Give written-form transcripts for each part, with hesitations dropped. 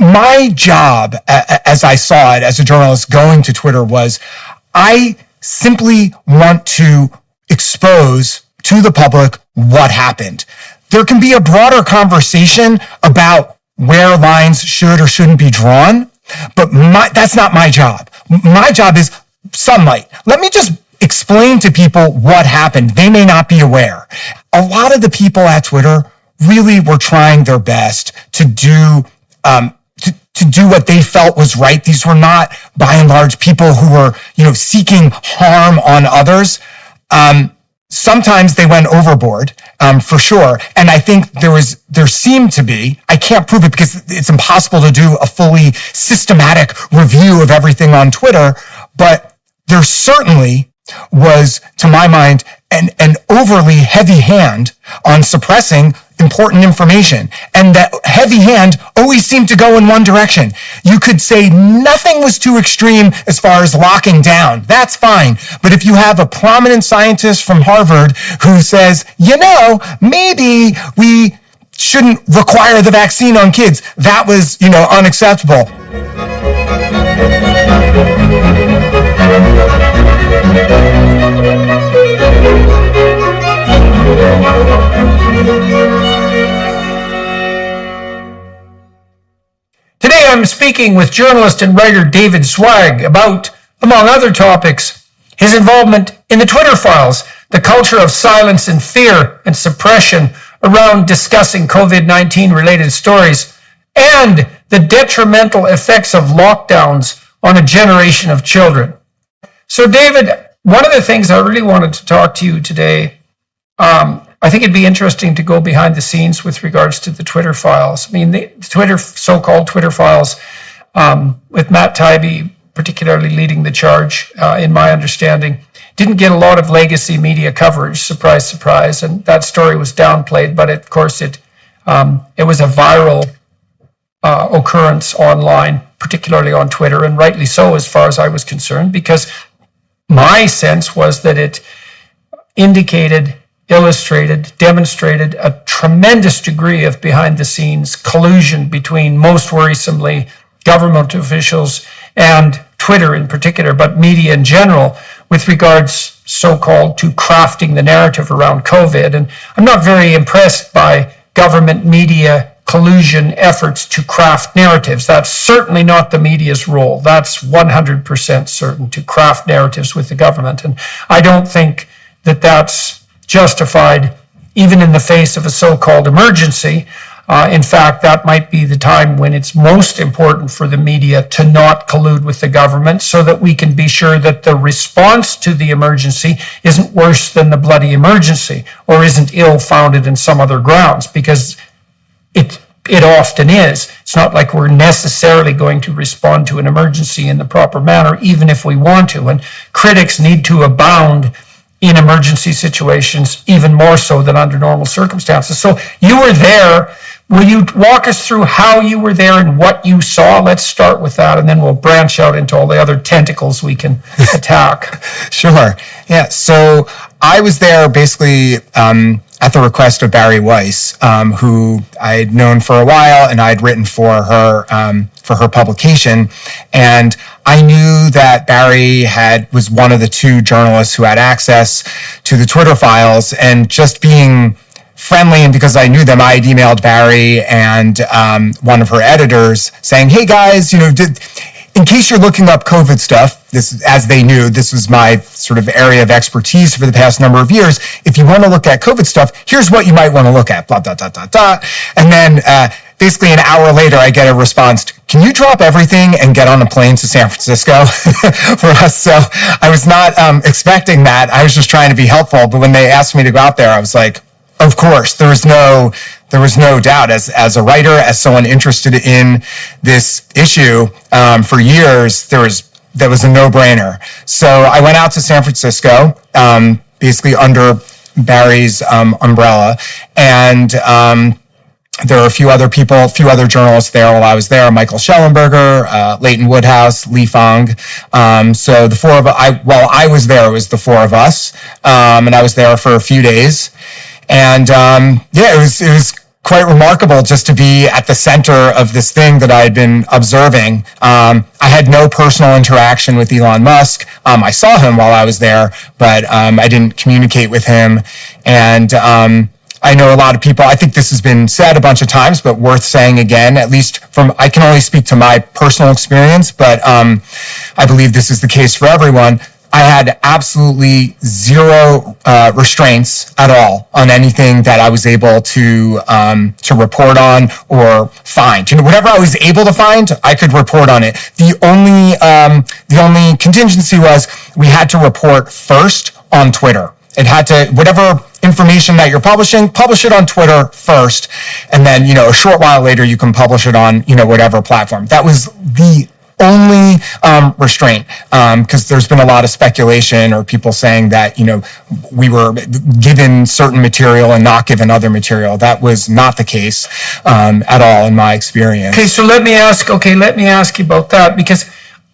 my job, as I saw it as a journalist going to Twitter, was I simply want to expose to the public what happened. There can be a broader conversation about where lines should or shouldn't be drawn, but that's not my job. My job is sunlight. Let me just explain to people what happened. They may not be aware. A lot of the people at Twitter really were trying their best to do what they felt was right. These were not, by and large, people who were, seeking harm on others. Sometimes they went overboard, for sure. And I think there seemed to be, I can't prove it because it's impossible to do a fully systematic review of everything on Twitter, but there certainly was, to my mind, an overly heavy hand on suppressing important information. And that heavy hand always seemed to go in one direction. You could say nothing was too extreme as far as locking down. That's fine. But if you have a prominent scientist from Harvard who says, maybe we shouldn't require the vaccine on kids, that was, unacceptable. Today I'm speaking with journalist and writer David Swag about, among other topics, his involvement in the Twitter files, the culture of silence and fear and suppression around discussing COVID-19 related stories, and the detrimental effects of lockdowns on a generation of children. So David, one of the things I really wanted to talk to you today, I think it'd be interesting to go behind the scenes with regards to the Twitter files. I mean, the so-called Twitter files, with Matt Taibbi particularly leading the charge, in my understanding, didn't get a lot of legacy media coverage, surprise, surprise, and that story was downplayed, but of course it was a viral occurrence online, particularly on Twitter, and rightly so as far as I was concerned, because my sense was that it indicated, illustrated, demonstrated a tremendous degree of behind-the-scenes collusion between, most worrisomely, government officials and Twitter in particular, but media in general, with regards so-called to crafting the narrative around COVID. And I'm not very impressed by government media collusion efforts to craft narratives. That's certainly not the media's role. That's 100% certain, to craft narratives with the government. And I don't think that that's justified even in the face of a so-called emergency. In fact, that might be the time when it's most important for the media to not collude with the government so that we can be sure that the response to the emergency isn't worse than the bloody emergency or isn't ill-founded in some other grounds, because it often is. It's not like we're necessarily going to respond to an emergency in the proper manner, even if we want to. And critics need to abound in emergency situations, even more so than under normal circumstances. So you were there. Will you walk us through how you were there and what you saw? Let's start with that, and then we'll branch out into all the other tentacles we can attack. Sure. Yeah. So I was there basically at the request of Barry Weiss, who I had known for a while, and I had written for her publication. And I knew that Barry was one of the two journalists who had access to the Twitter files, and just being friendly, and because I knew them, I had emailed Barry and one of her editors saying, "Hey guys, in case you're looking up COVID stuff," this, as they knew, this was my sort of area of expertise for the past number of years. "If you want to look at COVID stuff, here's what you might want to look at, blah, blah, blah, blah, blah." And then basically an hour later, I get a response, "Can you drop everything and get on a plane to San Francisco for us?" So I was not expecting that. I was just trying to be helpful. But when they asked me to go out there, I was like, of course. There was no doubt. As a writer, as someone interested in this issue for years, that was a no-brainer. So I went out to San Francisco, basically under Barry's umbrella, and there were a few other journalists there while I was there: Michael Schellenberger, Leighton Woodhouse, Lee Fong. So the four of while I was there, it was the four of us, and I was there for a few days. And it was quite remarkable just to be at the center of this thing that I had been observing. I had no personal interaction with Elon Musk. I saw him while I was there, but I didn't communicate with him. And I know a lot of people, I think this has been said a bunch of times, but worth saying again, at least I can only speak to my personal experience, but I believe this is the case for everyone. I had absolutely zero restraints at all on anything that I was able to report on or find. Whatever I was able to find, I could report on it. The only contingency was we had to report first on Twitter. It had to, whatever information that you're publishing, publish it on Twitter first, and then a short while later you can publish it on whatever platform. That was the only restraint, because there's been a lot of speculation or people saying that we were given certain material and not given other material. That was not the case at all in my experience. Okay, so let me ask you about that, because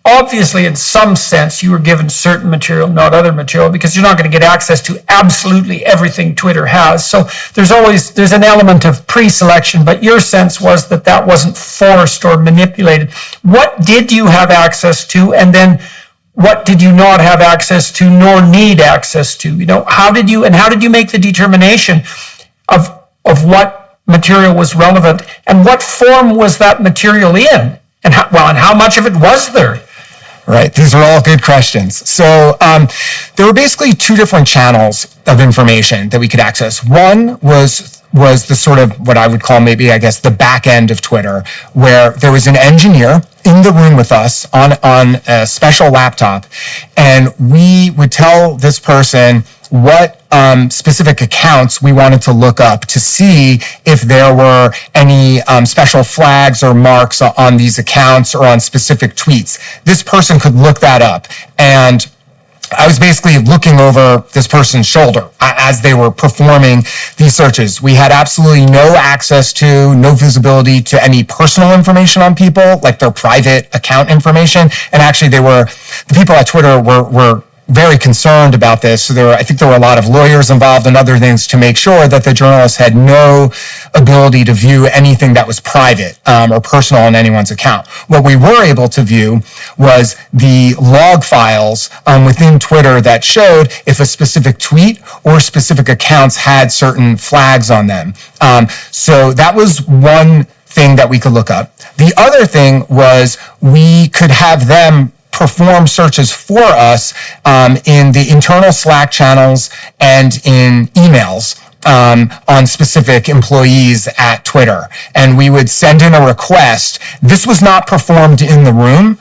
obviously in some sense you were given certain material, not other material, because you're not going to get access to absolutely everything Twitter has. So there's an element of pre-selection, but your sense was that wasn't forced or manipulated. What did you have access to, and then what did you not have access to nor need access to? How did you make the determination of what material was relevant, and what form was that material in, and how much of it was there? Right. These are all good questions. So there were basically two different channels of information that we could access. One was the sort of what I would call maybe, I guess, the back end of Twitter, where there was an engineer in the room with us on a special laptop, and we would tell this person what specific accounts we wanted to look up to see if there were any special flags or marks on these accounts or on specific tweets. This person could look that up, and I was basically looking over this person's shoulder as they were performing these searches. We had absolutely no access to, no visibility to any personal information on people, like their private account information. And actually the people at Twitter were very concerned about this. So I think there were a lot of lawyers involved and other things to make sure that the journalists had no ability to view anything that was private or personal on anyone's account. What we were able to view was the log files within Twitter that showed if a specific tweet or specific accounts had certain flags on them. So that was one thing that we could look up. The other thing was we could have them perform searches for us in the internal Slack channels and in emails on specific employees at Twitter. And we would send in a request. This was not performed in the room.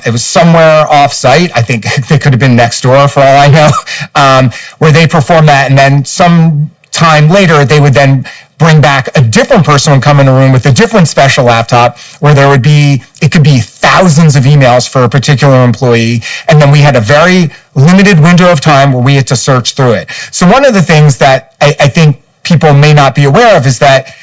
It was somewhere off-site. I think they could have been next door for all I know, where they performed that. And then some time later, they would then bring back a different person and come in a room with a different special laptop where it could be thousands of emails for a particular employee. And then we had a very limited window of time where we had to search through it. So one of the things that I think people may not be aware of is that,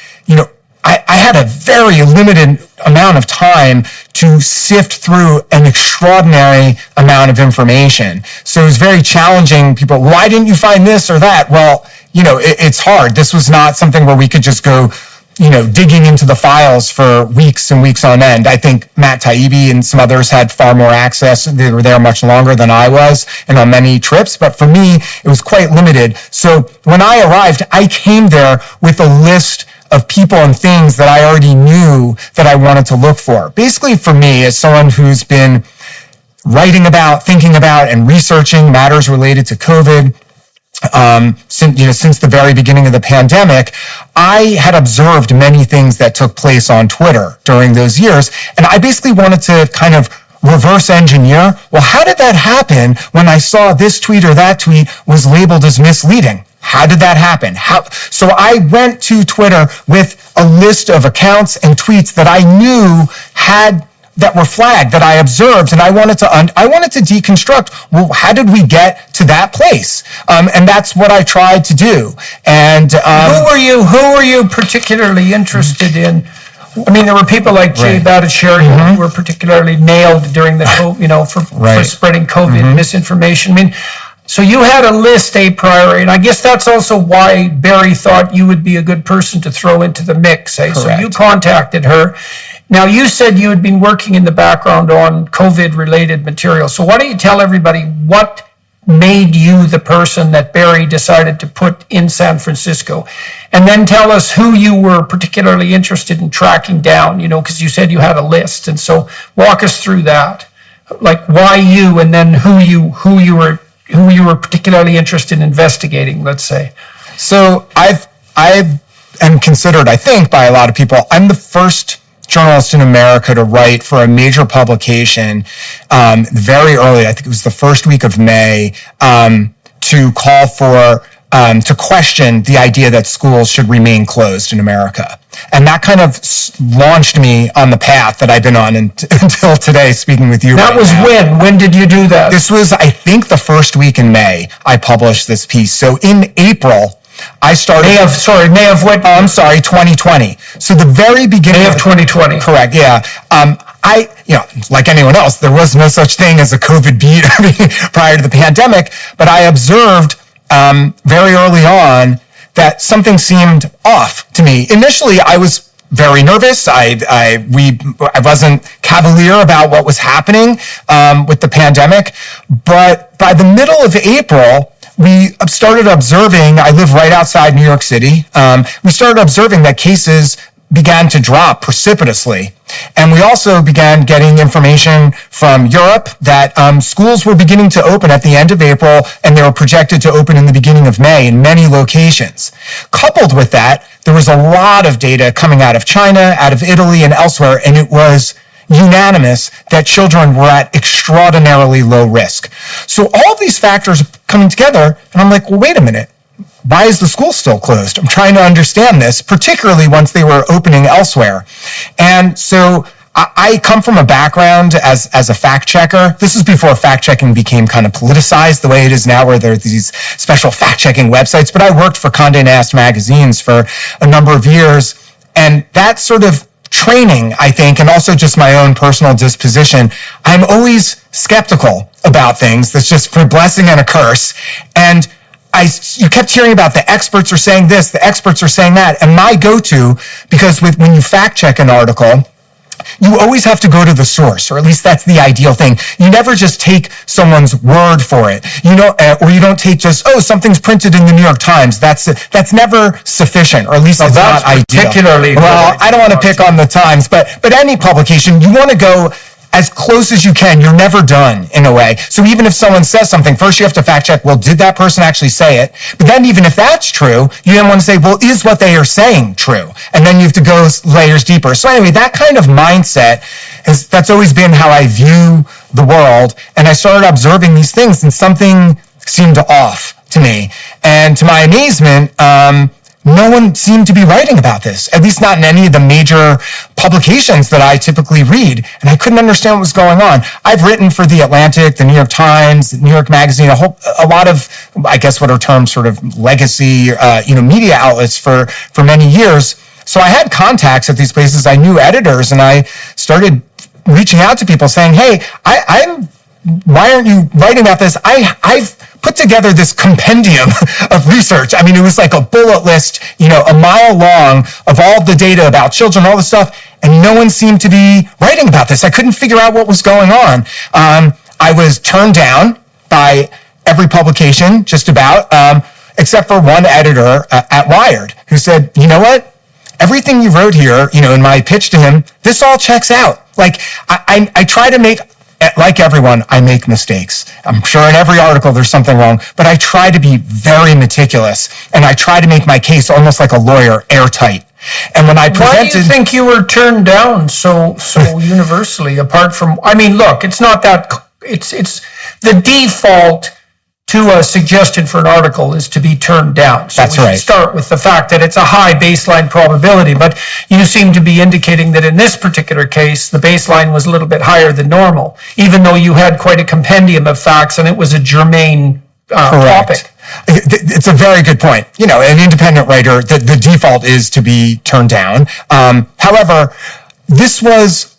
I had a very limited amount of time to sift through an extraordinary amount of information. So it was very challenging. People, why didn't you find this or that? Well, it's hard. This was not something where we could just go, digging into the files for weeks and weeks on end. I think Matt Taibbi and some others had far more access. They were there much longer than I was and on many trips. But for me, it was quite limited. So when I arrived, I came there with a list of people and things that I already knew that I wanted to look for. Basically, for me, as someone who's been writing about, thinking about, and researching matters related to COVID, since the very beginning of the pandemic, I had observed many things that took place on Twitter during those years, and I basically wanted to kind of reverse engineer, well, how did that happen when I saw this tweet or that tweet was labeled as misleading? How did that happen? So I went to Twitter with a list of accounts and tweets that I knew that were flagged, that I observed, and I wanted to deconstruct, well, how did we get to that place? And that's what I tried to do. And who were you particularly interested in? I mean, there were people like Jay Bhattacharya who were particularly nailed during the for spreading COVID misinformation. I mean, So you had a list a priori, and I guess that's also why Barry thought you would be a good person to throw into the mix. Eh? So you contacted her. Now, you said you had been working in the background on COVID-related material. So why don't you tell everybody what made you the person that Barry decided to put in San Francisco? And then tell us who you were particularly interested in tracking down, because you said you had a list. And so walk us through that. Like why you, and then who you were particularly interested in investigating, let's say. So I am considered, I think, by a lot of people, I'm the first journalist in America to write for a major publication very early, I think it was the first week of May, to call for, to question the idea that schools should remain closed in America. And that kind of launched me on the path that I've been on until today, speaking with you. That was when? When did you do that? This was, I think, the first week in May, I published this piece. So in April, I started... May of what? 2020. So the very beginning... May of 2020. Correct, yeah. Like anyone else, there was no such thing as a COVID beat prior to the pandemic, but I observed very early on that something seemed off to me. Initially, I was very nervous. I wasn't cavalier about what was happening with the pandemic, but by the middle of April, we started observing, I live right outside New York City, we started observing that cases began to drop precipitously. And we also began getting information from Europe that schools were beginning to open at the end of April, and they were projected to open in the beginning of May in many locations. Coupled with that, there was a lot of data coming out of China, out of Italy, and elsewhere, and it was unanimous that children were at extraordinarily low risk. So all of these factors are coming together, and I'm like, well, wait a minute. Why is the school still closed? I'm trying to understand this, particularly once they were opening elsewhere. And so I come from a background as a fact checker. This is before fact checking became kind of politicized the way it is now, where there are these special fact checking websites. But I worked for Condé Nast magazines for a number of years. And that sort of training, I think, and also just my own personal disposition, I'm always skeptical about things. That's just for blessing and a curse. And you kept hearing about the experts are saying this, the experts are saying that. And my go-to, because when you fact check an article, you always have to go to the source, or at least that's the ideal thing. You never just take someone's word for it, or you don't take just, something's printed in the New York Times. That's never sufficient, or at least it's not ideal. Particularly, well, I don't want to pick on the Times, but any publication, you want to go as close as you can. You're never done, in a way. So even if someone says something, first you have to fact check, well, did that person actually say it? But then even if that's true, you then want to say, well, is what they are saying true? And then you have to go layers deeper. So anyway, that kind of mindset, that's always been how I view the world. And I started observing these things, and something seemed off to me. And to my amazement, no one seemed to be writing about this, at least not in any of the major publications that I typically read. And I couldn't understand what was going on. I've written for The Atlantic, The New York Times, New York Magazine, a lot of, I guess what are termed sort of legacy, media outlets for many years. So I had contacts at these places. I knew editors, and I started reaching out to people saying, hey, why aren't you writing about this? I've put together this compendium of research. I mean, it was like a bullet list, a mile long of all the data about children, all the stuff, and no one seemed to be writing about this. I couldn't figure out what was going on. I was turned down by every publication, just about, except for one editor at Wired, who said, you know what? Everything you wrote here, in my pitch to him, this all checks out. Like, I try to make... Like everyone, I make mistakes. I'm sure in every article there's something wrong, but I try to be very meticulous, and I try to make my case almost like a lawyer, airtight. And when I presented... Why do you think you were turned down so universally, apart from... I mean, look, it's not that... It's the default to a suggestion for an article is to be turned down. So That's we right. should start with the fact that it's a high baseline probability, but you seem to be indicating that in this particular case, the baseline was a little bit higher than normal, even though you had quite a compendium of facts and it was a germane topic. It's a very good point. An independent writer, the default is to be turned down. However, this was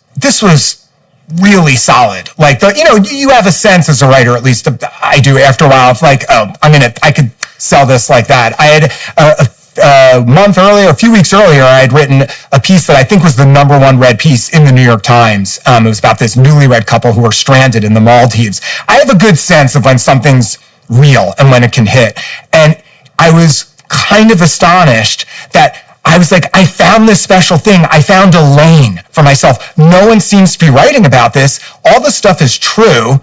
really solid. Like you have a sense as a writer, at least I do after a while, of like, oh, I could sell this like that. I had a month earlier, a few weeks earlier, I had written a piece that I think was the #1 read piece in the New York Times. It was about this newlywed couple who are stranded in the Maldives. I have a good sense of when something's real and when it can hit. And I was kind of astonished that I was like, I found this special thing. I found a lane for myself. No one seems to be writing about this. All the stuff is true.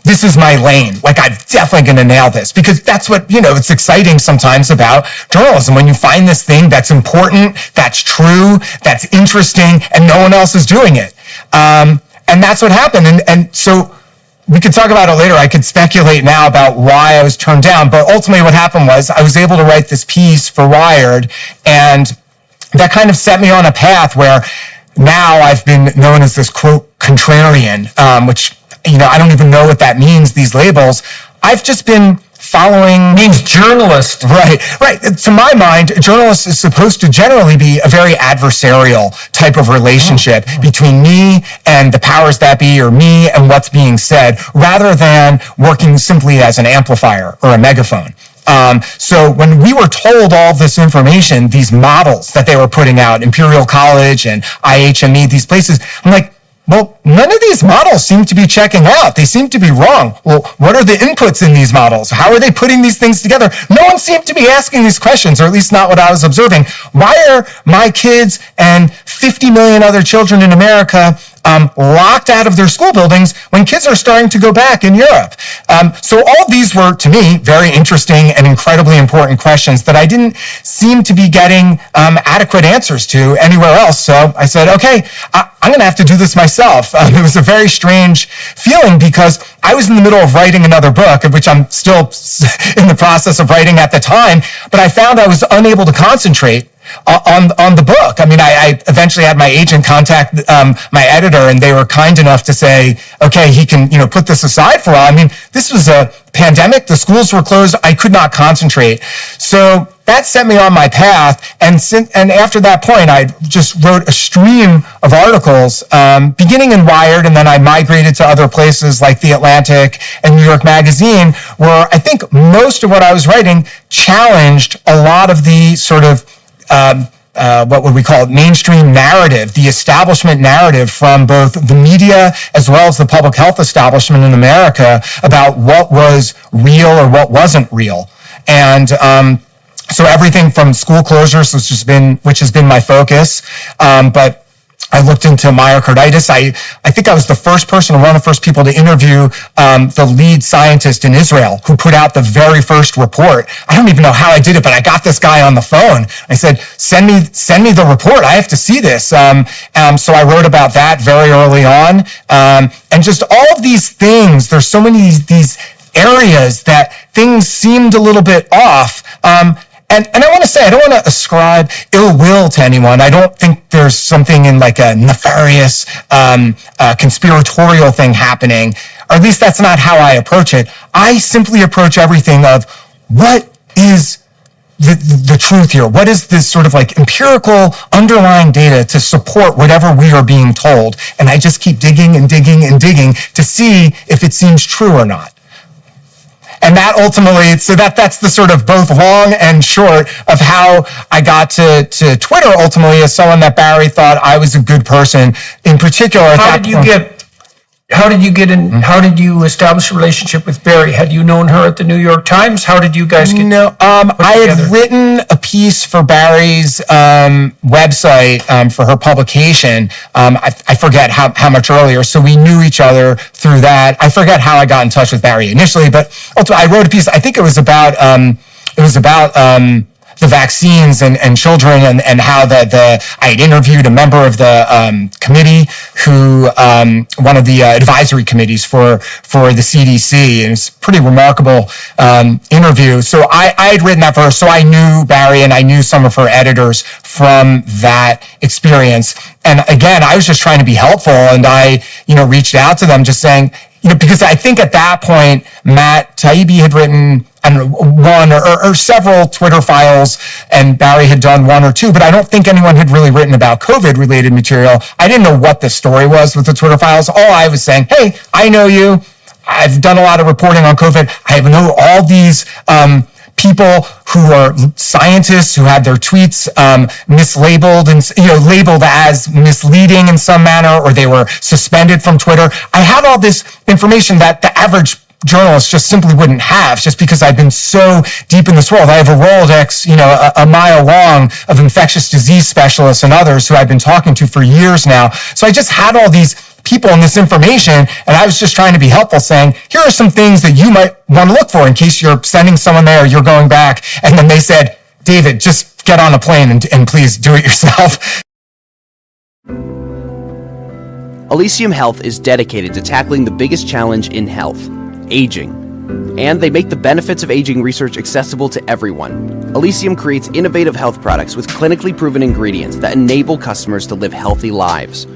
This is my lane. Like, I'm definitely going to nail this, because that's what, it's exciting sometimes about journalism. When you find this thing that's important, that's true, that's interesting, and no one else is doing it. And that's what happened. And so we could talk about it later. I could speculate now about why I was turned down. But ultimately what happened was I was able to write this piece for Wired, and that kind of set me on a path where now I've been known as this, quote, contrarian, which, I don't even know what that means, these labels. I've just been following... Means journalist. Right. To my mind, a journalist is supposed to generally be a very adversarial type of relationship between me and the powers that be, or me and what's being said, rather than working simply as an amplifier or a megaphone. So when we were told all this information, these models that they were putting out, Imperial College and IHME, these places, I'm like, well, none of these models seem to be checking out. They seem to be wrong. Well, what are the inputs in these models? How are they putting these things together? No one seemed to be asking these questions, or at least not what I was observing. Why are my kids and 50 million other children in America locked out of their school buildings when kids are starting to go back in Europe? So all of these were, to me, very interesting and incredibly important questions that I didn't seem to be getting adequate answers to anywhere else. So I said, okay, I'm going to have to do this myself. It was a very strange feeling, because I was in the middle of writing another book, of which I'm still in the process of writing at the time, but I found I was unable to concentrate on the book. I eventually had my agent contact my editor, and they were kind enough to say, okay, he can, put this aside for a while. This was a pandemic. The schools were closed. I could not concentrate. So that set me on my path. And after that point, I just wrote a stream of articles, beginning in Wired, and then I migrated to other places like The Atlantic and New York Magazine, where I think most of what I was writing challenged a lot of the sort of what would we call it, mainstream narrative, the establishment narrative from both the media as well as the public health establishment in America about what was real or what wasn't real. And so everything from school closures, which has been my focus, but I looked into myocarditis. I think I was the first person, or one of the first people to interview the lead scientist in Israel who put out the very first report. I don't even know how I did it, but I got this guy on the phone. I said, send me the report. I have to see this. So I wrote about that very early on. And just all of these things, there's so many these areas that things seemed a little bit off. And I want to say, I don't want to ascribe ill will to anyone. I don't think there's something in like a nefarious, conspiratorial thing happening, or at least that's not how I approach it. I simply approach everything of what is the truth here? What is this sort of like empirical underlying data to support whatever we are being told? And I just keep digging and digging and digging to see if it seems true or not. And that ultimately, so that's the sort of both long and short of how I got to Twitter ultimately, as someone that Barry thought I was a good person. In particular, how did you establish a relationship with Barry? Had you known her at the New York Times? How did you guys get I had written a piece for Barry's website for her publication. I forget how much earlier. So we knew each other through that. I forget how I got in touch with Barry initially, but ultimately I wrote a piece. I think it was about the vaccines and children, and how I had interviewed a member of the committee who, one of the advisory committees for the CDC, and it's a pretty remarkable interview. So I had written that for her, so I knew Barry and I knew some of her editors from that experience. And again, I was just trying to be helpful, and I, reached out to them just saying, because I think at that point, Matt Taibbi had written I don't know, one or several Twitter files, and Barry had done one or two, but I don't think anyone had really written about COVID-related material. I didn't know what the story was with the Twitter files. All I was saying, hey, I know you. I've done a lot of reporting on COVID. I know all these people who are scientists who had their tweets mislabeled and labeled as misleading in some manner, or they were suspended from Twitter. I had all this information that the average journalists just simply wouldn't have, just because I've been so deep in this world. I have a Rolodex, a mile long of infectious disease specialists and others who I've been talking to for years now. So I just had all these people and this information, and I was just trying to be helpful, saying, here are some things that you might want to look for in case you're sending someone there or you're going back. And then they said, David, just get on a plane and please do it yourself. Elysium Health is dedicated to tackling the biggest challenge in health, aging. And they make the benefits of aging research accessible to everyone. Elysium creates innovative health products with clinically proven ingredients that enable customers to live healthy lives.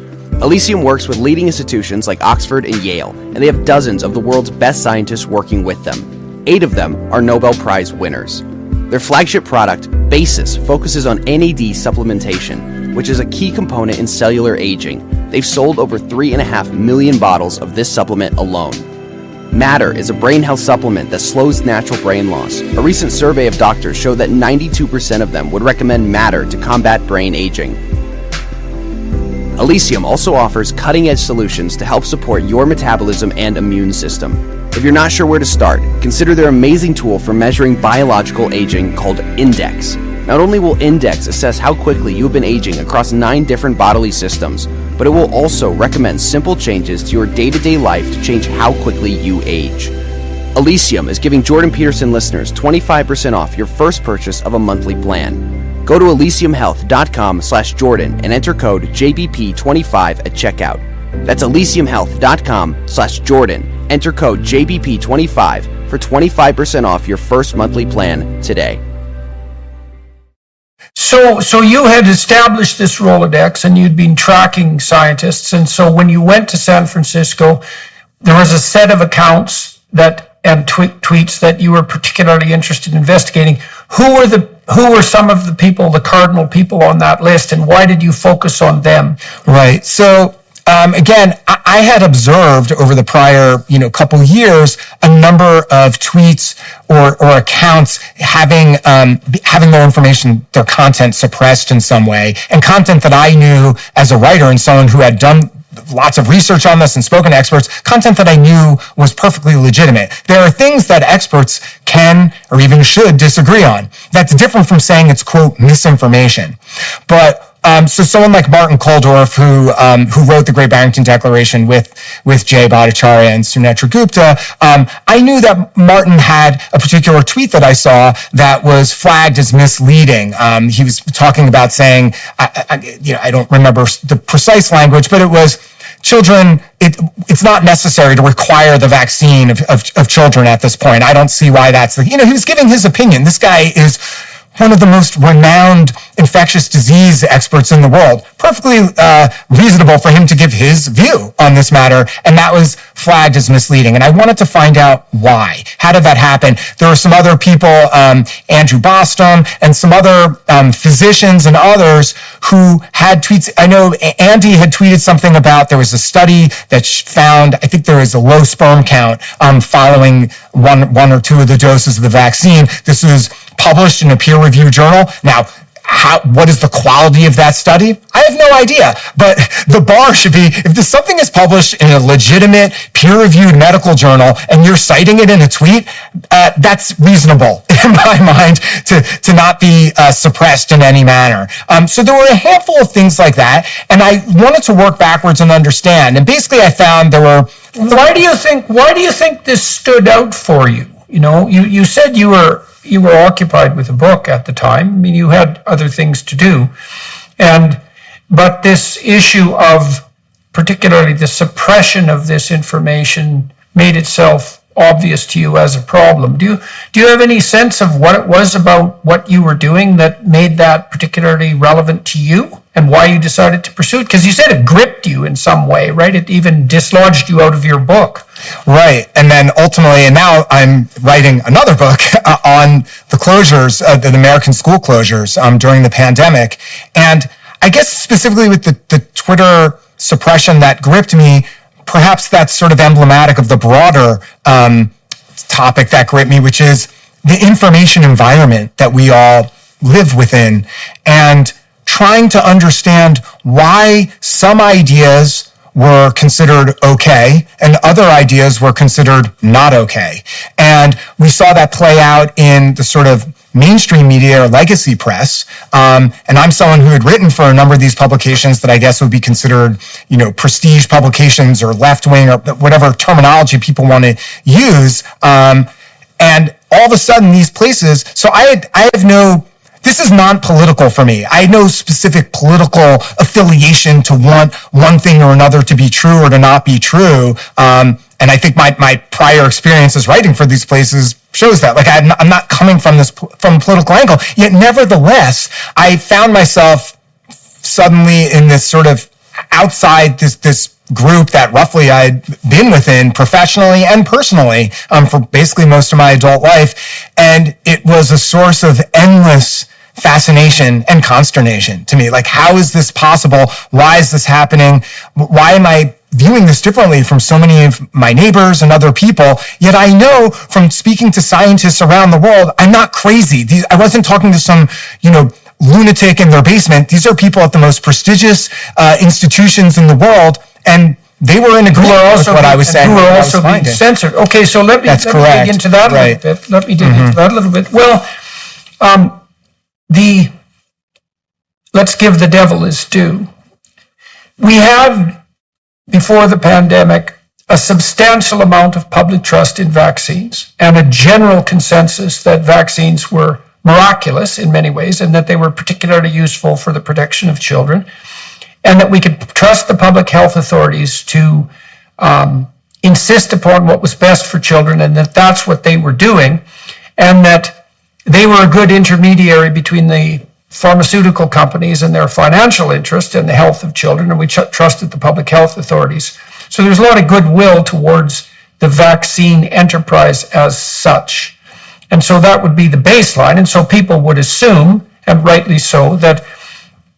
Elysium works with leading institutions like Oxford and Yale, and they have dozens of the world's best scientists working with them. 8 of them are Nobel Prize winners. Their flagship product, Basis, focuses on NAD supplementation, which is a key component in cellular aging. They've sold over 3.5 million bottles of this supplement alone. Matter is a brain health supplement that slows natural brain loss. A recent survey of doctors showed that 92% of them would recommend Matter to combat brain aging. Elysium also offers cutting-edge solutions to help support your metabolism and immune system. If you're not sure where to start, consider their amazing tool for measuring biological aging called Index. Not only will Index assess how quickly you've been aging across 9 different bodily systems, but it will also recommend simple changes to your day-to-day life to change how quickly you age. Elysium is giving Jordan Peterson listeners 25% off your first purchase of a monthly plan. Go to elysiumhealth.com/Jordan and enter code JBP25 at checkout. That's elysiumhealth.com/Jordan. Enter code JBP25 for 25% off your first monthly plan today. So you had established this Rolodex and you'd been tracking scientists. And so when you went to San Francisco, there was a set of accounts and tweets that you were particularly interested in investigating. Who were some of the people, the cardinal people on that list, and why did you focus on them? Right. So again, I had observed over the prior, couple years, a number of tweets or accounts having their information, their content suppressed in some way, and content that I knew as a writer and someone who had done lots of research on this and spoken to experts, content that I knew was perfectly legitimate. There are things that experts can or even should disagree on. That's different from saying it's, quote, misinformation. But so someone like Martin Kulldorff, who wrote the Great Barrington Declaration with Jay Bhattacharya and Sunetra Gupta, I knew that Martin had a particular tweet that I saw that was flagged as misleading. He was talking about saying, I don't remember the precise language, but it was children. It's not necessary to require the vaccine of children at this point. I don't see why that's he was giving his opinion. This guy is one of the most renowned infectious disease experts in the world. Perfectly reasonable for him to give his view on this matter, and that was flagged as misleading. And I wanted to find out why. How did that happen? There were some other people, Andrew Bostom, and some other physicians and others who had tweets. I know Andy had tweeted something about there was a study that found, I think there was a low sperm count following one or two of the doses of the vaccine. This was published in a peer-reviewed journal. Now, what is the quality of that study? I have no idea, but the bar should be, if something is published in a legitimate, peer-reviewed medical journal and you're citing it in a tweet, that's reasonable in my mind to not be suppressed in any manner. So there were a handful of things like that, and I wanted to work backwards and understand. And basically I found there were... Why do you think this stood out for you? You said you were occupied with a book at the time. I mean, you had other things to do. But this issue of particularly the suppression of this information made itself obvious to you as a problem. Do you have any sense of what it was about what you were doing that made that particularly relevant to you and why you decided to pursue it? Because you said it gripped you in some way, right? It even dislodged you out of your book. Right. And then ultimately, and now I'm writing another book on the closures, the American school closures during the pandemic. And I guess specifically with the Twitter suppression that gripped me, perhaps that's sort of emblematic of the broader topic that gripped me, which is the information environment that we all live within, and trying to understand why some ideas were considered okay and other ideas were considered not okay. And we saw that play out in the sort of mainstream media or legacy press. And I'm someone who had written for a number of these publications that I guess would be considered, prestige publications or left-wing or whatever terminology people want to use. And all of a sudden these places, so I have no, this is non-political for me. I had no specific political affiliation to want one thing or another to be true or to not be true. And I think my prior experiences writing for these places shows that. Like I'm not coming from a political angle. Yet nevertheless, I found myself suddenly in this sort of outside this group that roughly I'd been within professionally and personally for basically most of my adult life. And it was a source of endless fascination and consternation to me. Like, how is this possible? Why is this happening? Why am I viewing this differently from so many of my neighbors and other people? Yet I know from speaking to scientists around the world, I'm not crazy. I wasn't talking to some, lunatic in their basement. These are people at the most prestigious institutions in the world, and they were in agreement with what I was saying. Who are also being censored. Okay, so let me dig into that a little bit. Let me dig into that a little bit. Well, let's give the devil his due. We had, before the pandemic, a substantial amount of public trust in vaccines and a general consensus that vaccines were miraculous in many ways and that they were particularly useful for the protection of children, and that we could trust the public health authorities to insist upon what was best for children, and that that's what they were doing, and that they were a good intermediary between the pharmaceutical companies and their financial interest in the health of children, and we trusted the public health authorities. So there's a lot of goodwill towards the vaccine enterprise as such. And so that would be the baseline. And so people would assume, and rightly so, that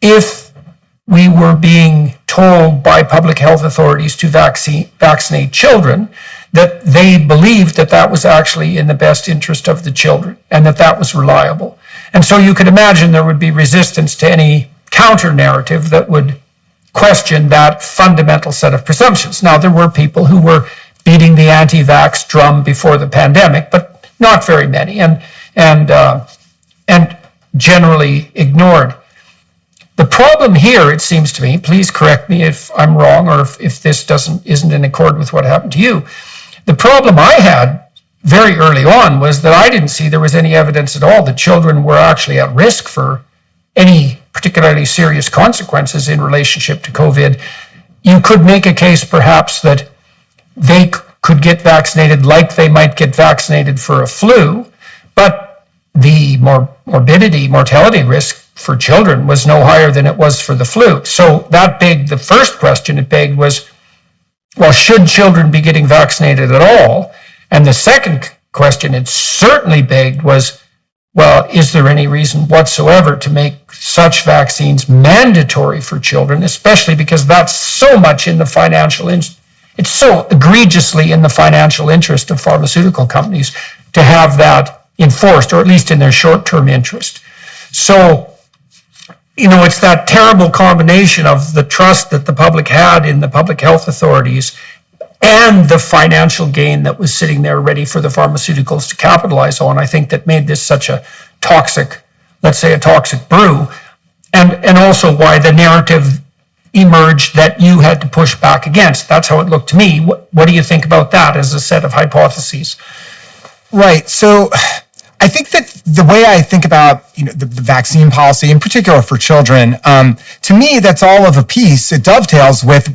if we were being told by public health authorities to vaccinate children, that they believed that that was actually in the best interest of the children and that that was reliable. And so you could imagine there would be resistance to any counter-narrative that would question that fundamental set of presumptions. Now, there were people who were beating the anti-vax drum before the pandemic, but not very many, and generally ignored. The problem here, it seems to me, please correct me if I'm wrong or if this isn't in accord with what happened to you. The problem I had very early on was that I didn't see there was any evidence at all that children were actually at risk for any particularly serious consequences in relationship to COVID. You could make a case perhaps that they could get vaccinated like they might get vaccinated for a flu, but the mortality risk for children was no higher than it was for the flu. So that begged, the first question it begged was, well, should children be getting vaccinated at all? And the second question it certainly begged was, well, is there any reason whatsoever to make such vaccines mandatory for children, especially because that's so much in the financial interest. It's so egregiously in the financial interest of pharmaceutical companies to have that enforced, or at least in their short-term interest. So, it's that terrible combination of the trust that the public had in the public health authorities and the financial gain that was sitting there ready for the pharmaceuticals to capitalize on, I think, that made this such a toxic, let's say a toxic brew, and also why the narrative emerged that you had to push back against. That's how it looked to me. What do you think about that as a set of hypotheses? Right. So I think that the way I think about the vaccine policy, in particular for children, to me, that's all of a piece. It dovetails with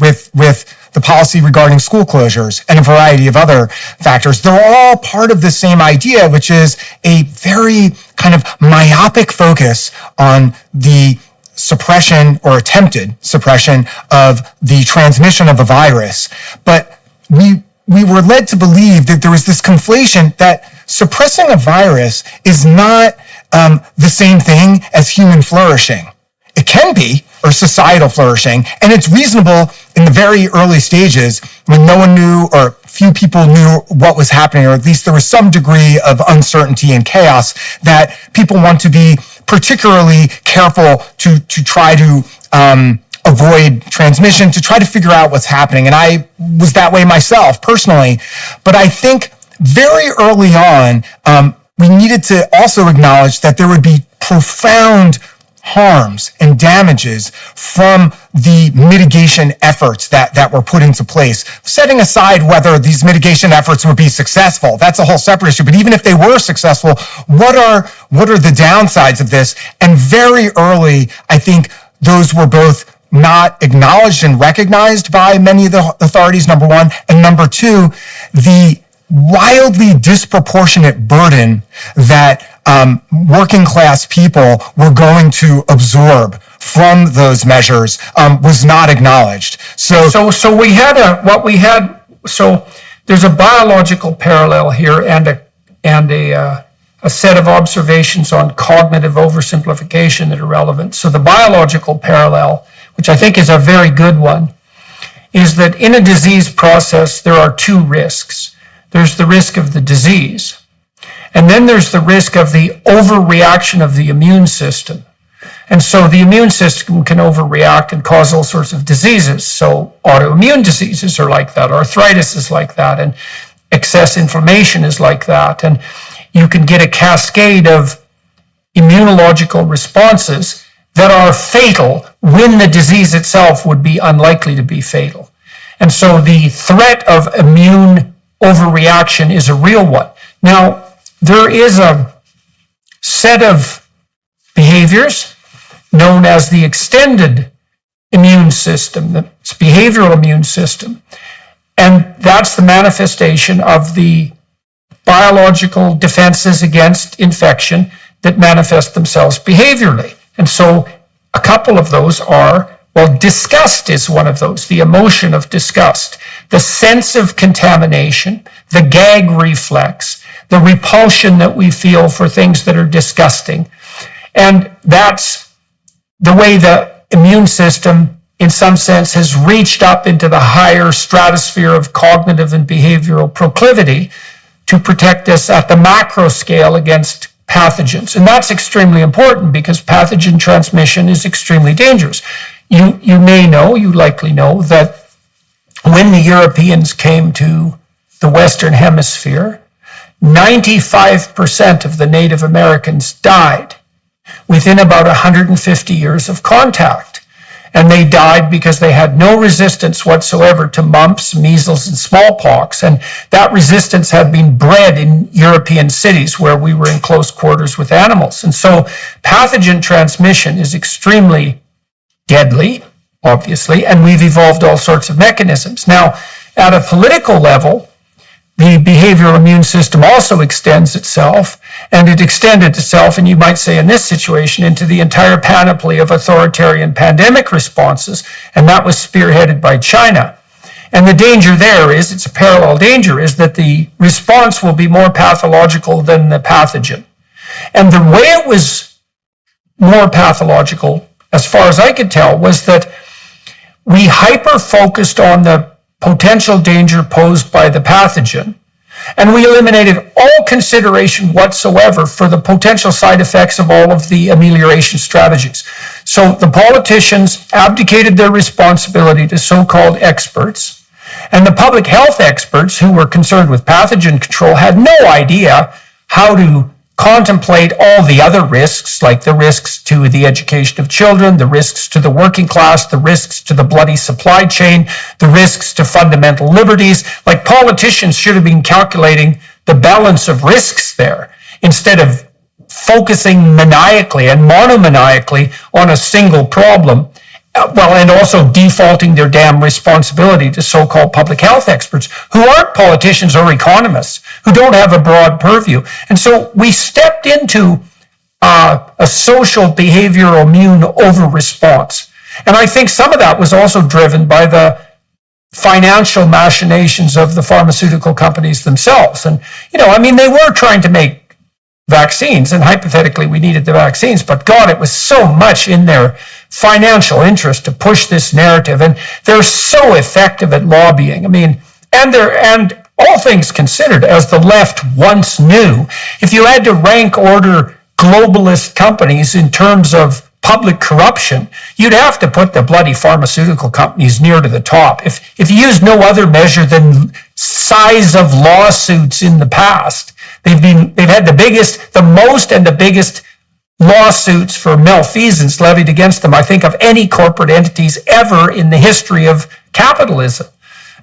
the policy regarding school closures and a variety of other factors. They're all part of the same idea, which is a very kind of myopic focus on the suppression or attempted suppression of the transmission of a virus. But we we were led to believe that there was this conflation that suppressing a virus is not the same thing as human flourishing. It can be, or societal flourishing, and it's reasonable in the very early stages when no one knew or few people knew what was happening, or at least there was some degree of uncertainty and chaos, that people want to be particularly careful to try to avoid transmission, to try to figure out what's happening. And I was that way myself personally. But I think very early on, we needed to also acknowledge that there would be profound harms and damages from the mitigation efforts that were put into place. Setting aside whether these mitigation efforts would be successful, that's a whole separate issue. But even if they were successful, what are the downsides of this? And very early, I think those were both not acknowledged and recognized by many of the authorities, number one, and number two, the wildly disproportionate burden that working class people were going to absorb from those measures was not acknowledged. So there's a biological parallel here and a set of observations on cognitive oversimplification that are relevant. So the biological parallel, which I think is a very good one, is that in a disease process, there are two risks. There's the risk of the disease, and then there's the risk of the overreaction of the immune system. And so the immune system can overreact and cause all sorts of diseases. So autoimmune diseases are like that, arthritis is like that, and excess inflammation is like that. And you can get a cascade of immunological responses that are fatal when the disease itself would be unlikely to be fatal. And so the threat of immune overreaction is a real one. Now, there is a set of behaviors known as the extended immune system, the behavioral immune system. And that's the manifestation of the biological defenses against infection that manifest themselves behaviorally. And so a couple of those are, well, disgust is one of those, the emotion of disgust, the sense of contamination, the gag reflex, the repulsion that we feel for things that are disgusting. And that's the way the immune system, in some sense, has reached up into the higher stratosphere of cognitive and behavioral proclivity to protect us at the macro scale against pathogens. And that's extremely important because pathogen transmission is extremely dangerous. You may know, you likely know, that when the Europeans came to the Western Hemisphere, 95% of the Native Americans died within about 150 years of contact. And they died because they had no resistance whatsoever to mumps, measles, and smallpox. And that resistance had been bred in European cities where we were in close quarters with animals. And so pathogen transmission is extremely deadly, obviously, and we've evolved all sorts of mechanisms. Now, at a political level, the behavioral immune system also extends itself, and it extended itself, and you might say in this situation, into the entire panoply of authoritarian pandemic responses, and that was spearheaded by China. And the danger there is, it's a parallel danger, is that the response will be more pathological than the pathogen. And the way it was more pathological, as far as I could tell, was that we hyper-focused on the potential danger posed by the pathogen, and we eliminated all consideration whatsoever for the potential side effects of all of the amelioration strategies. So the politicians abdicated their responsibility to so-called experts, and the public health experts who were concerned with pathogen control had no idea how to contemplate all the other risks, like the risks to the education of children, the risks to the working class, the risks to the bloody supply chain, the risks to fundamental liberties. Like politicians should have been calculating the balance of risks there instead of focusing maniacally and monomaniacally on a single problem. And also defaulting their damn responsibility to so-called public health experts who aren't politicians or economists, who don't have a broad purview. And so we stepped into a social behavioral immune over response. And I think some of that was also driven by the financial machinations of the pharmaceutical companies themselves. And, they were trying to make vaccines, and hypothetically we needed the vaccines, but God, it was so much in their financial interest to push this narrative. And they're so effective at lobbying. And all things considered, as the left once knew, if you had to rank order globalist companies in terms of public corruption, you'd have to put the bloody pharmaceutical companies near to the top. If you use no other measure than size of lawsuits in the past, they've had the most and the biggest lawsuits for malfeasance levied against them, I think, of any corporate entities ever in the history of capitalism.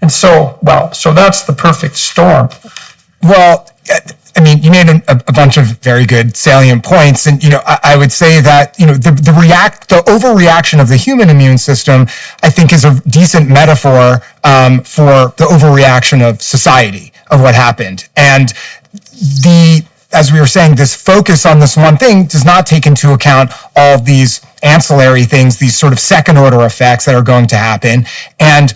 And so that's the perfect storm. Well, you made a bunch of very good salient points, and I would say that the overreaction of the human immune system, I think, is a decent metaphor for the overreaction of society of what happened. And as we were saying, this focus on this one thing does not take into account all of these ancillary things, these sort of second order effects that are going to happen. And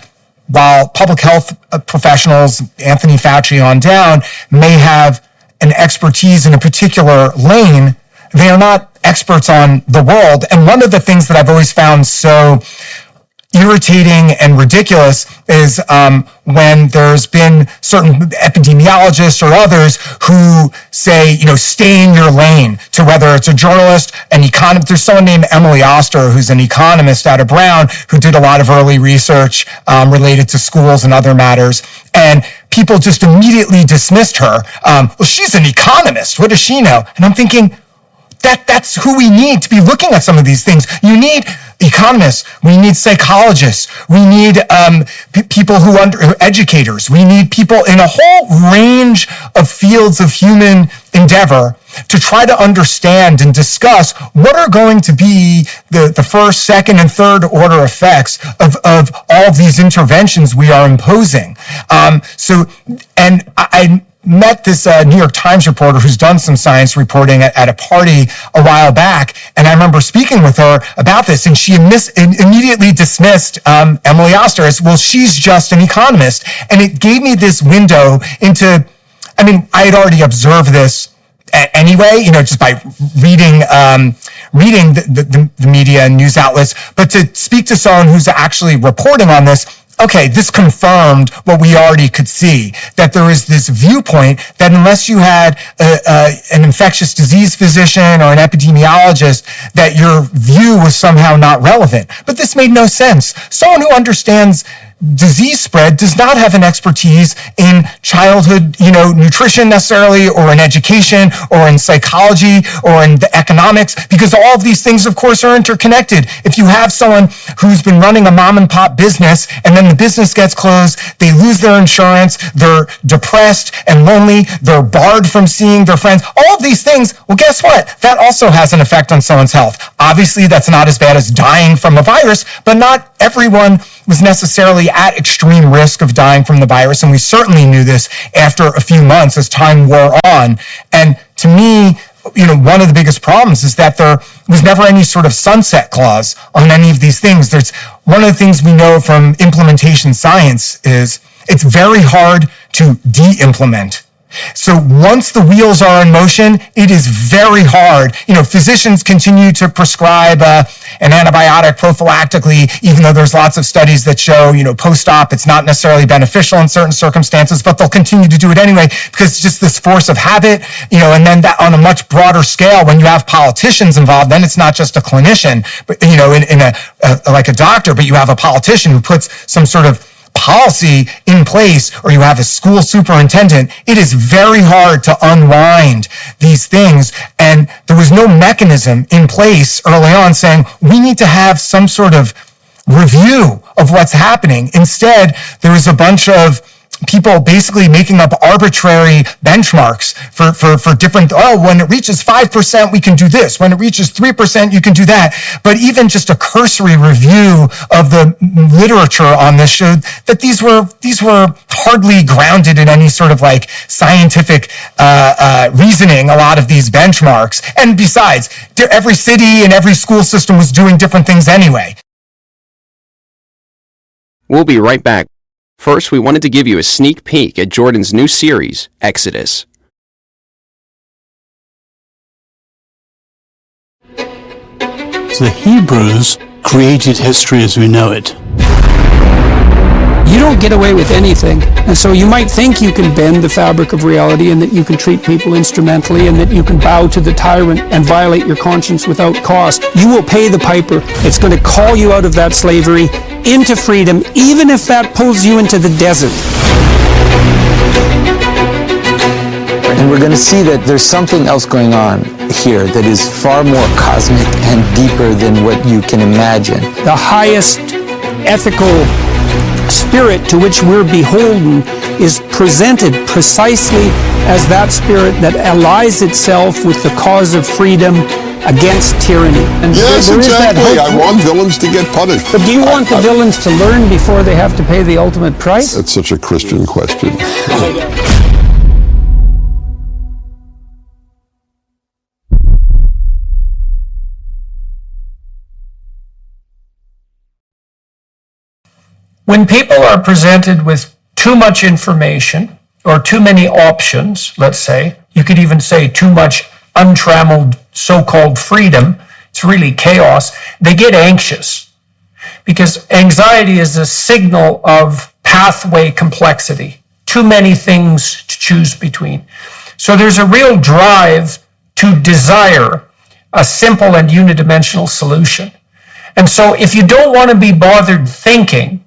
while public health professionals, Anthony Fauci on down, may have an expertise in a particular lane, they are not experts on the world. And one of the things that I've always found so irritating and ridiculous is when there's been certain epidemiologists or others who say, stay in your lane, to whether it's a journalist, an economist. There's someone named Emily Oster, who's an economist out of Brown, who did a lot of early research related to schools and other matters. And people just immediately dismissed her. Well, she's an economist. What does she know? And I'm thinking, that's who we need to be looking at some of these things. You need economists. We need psychologists. We need people educators. We need people in a whole range of fields of human endeavor to try to understand and discuss what are going to be the first, second, and third order effects of all of these interventions we are imposing. I met this New York Times reporter who's done some science reporting at a party a while back, and I remember speaking with her about this, and she immediately dismissed Emily Oster as, well, she's just an economist. And it gave me this window into, I had already observed this anyway, just by reading the media and news outlets, but to speak to someone who's actually reporting on this, okay, this confirmed what we already could see, that there is this viewpoint that unless you had an infectious disease physician or an epidemiologist, that your view was somehow not relevant. But this made no sense. Someone who understands disease spread does not have an expertise in childhood, nutrition necessarily, or in education, or in psychology, or in the economics, because all of these things, of course, are interconnected. If you have someone who's been running a mom and pop business, and then the business gets closed, they lose their insurance, they're depressed and lonely, they're barred from seeing their friends, all of these things, well, guess what? That also has an effect on someone's health. Obviously, that's not as bad as dying from a virus, but not everyone was necessarily at extreme risk of dying from the virus, and we certainly knew this after a few months as time wore on. And to me, one of the biggest problems is that there was never any sort of sunset clause on any of these things. There's one of the things we know from implementation science is it's very hard to de-implement. So once the wheels are in motion, it is very hard. Physicians continue to prescribe an antibiotic prophylactically, even though there's lots of studies that show, post-op, it's not necessarily beneficial in certain circumstances, but they'll continue to do it anyway because it's just this force of habit, and then that on a much broader scale, when you have politicians involved, then it's not just a clinician, but, like a doctor, but you have a politician who puts some sort of policy in place, or you have a school superintendent, it is very hard to unwind these things. And there was no mechanism in place early on saying we need to have some sort of review of what's happening. Instead, there was a bunch of people basically making up arbitrary benchmarks for different, when it reaches 5%, we can do this. When it reaches 3%, you can do that. But even just a cursory review of the literature on this showed that these were hardly grounded in any sort of like scientific reasoning, a lot of these benchmarks. And besides, every city and every school system was doing different things anyway. We'll be right back. First, we wanted to give you a sneak peek at Jordan's new series, Exodus. The Hebrews created history as we know it. You don't get away with anything. And so you might think you can bend the fabric of reality and that you can treat people instrumentally and that you can bow to the tyrant and violate your conscience without cost. You will pay the piper. It's going to call you out of that slavery into freedom, even if that pulls you into the desert. And we're going to see that there's something else going on here that is far more cosmic and deeper than what you can imagine. The highest ethical spirit to which we're beholden is presented precisely as that spirit that allies itself with the cause of freedom against tyranny. And yes, there exactly. Is that I want villains to get punished. But do you want the villains to learn before they have to pay the ultimate price? That's such a Christian question. When people are presented with too much information or too many options, let's say, you could even say too much untrammeled so-called freedom, it's really chaos, they get anxious because anxiety is a signal of pathway complexity, too many things to choose between. So there's a real drive to desire a simple and unidimensional solution. And so if you don't want to be bothered thinking,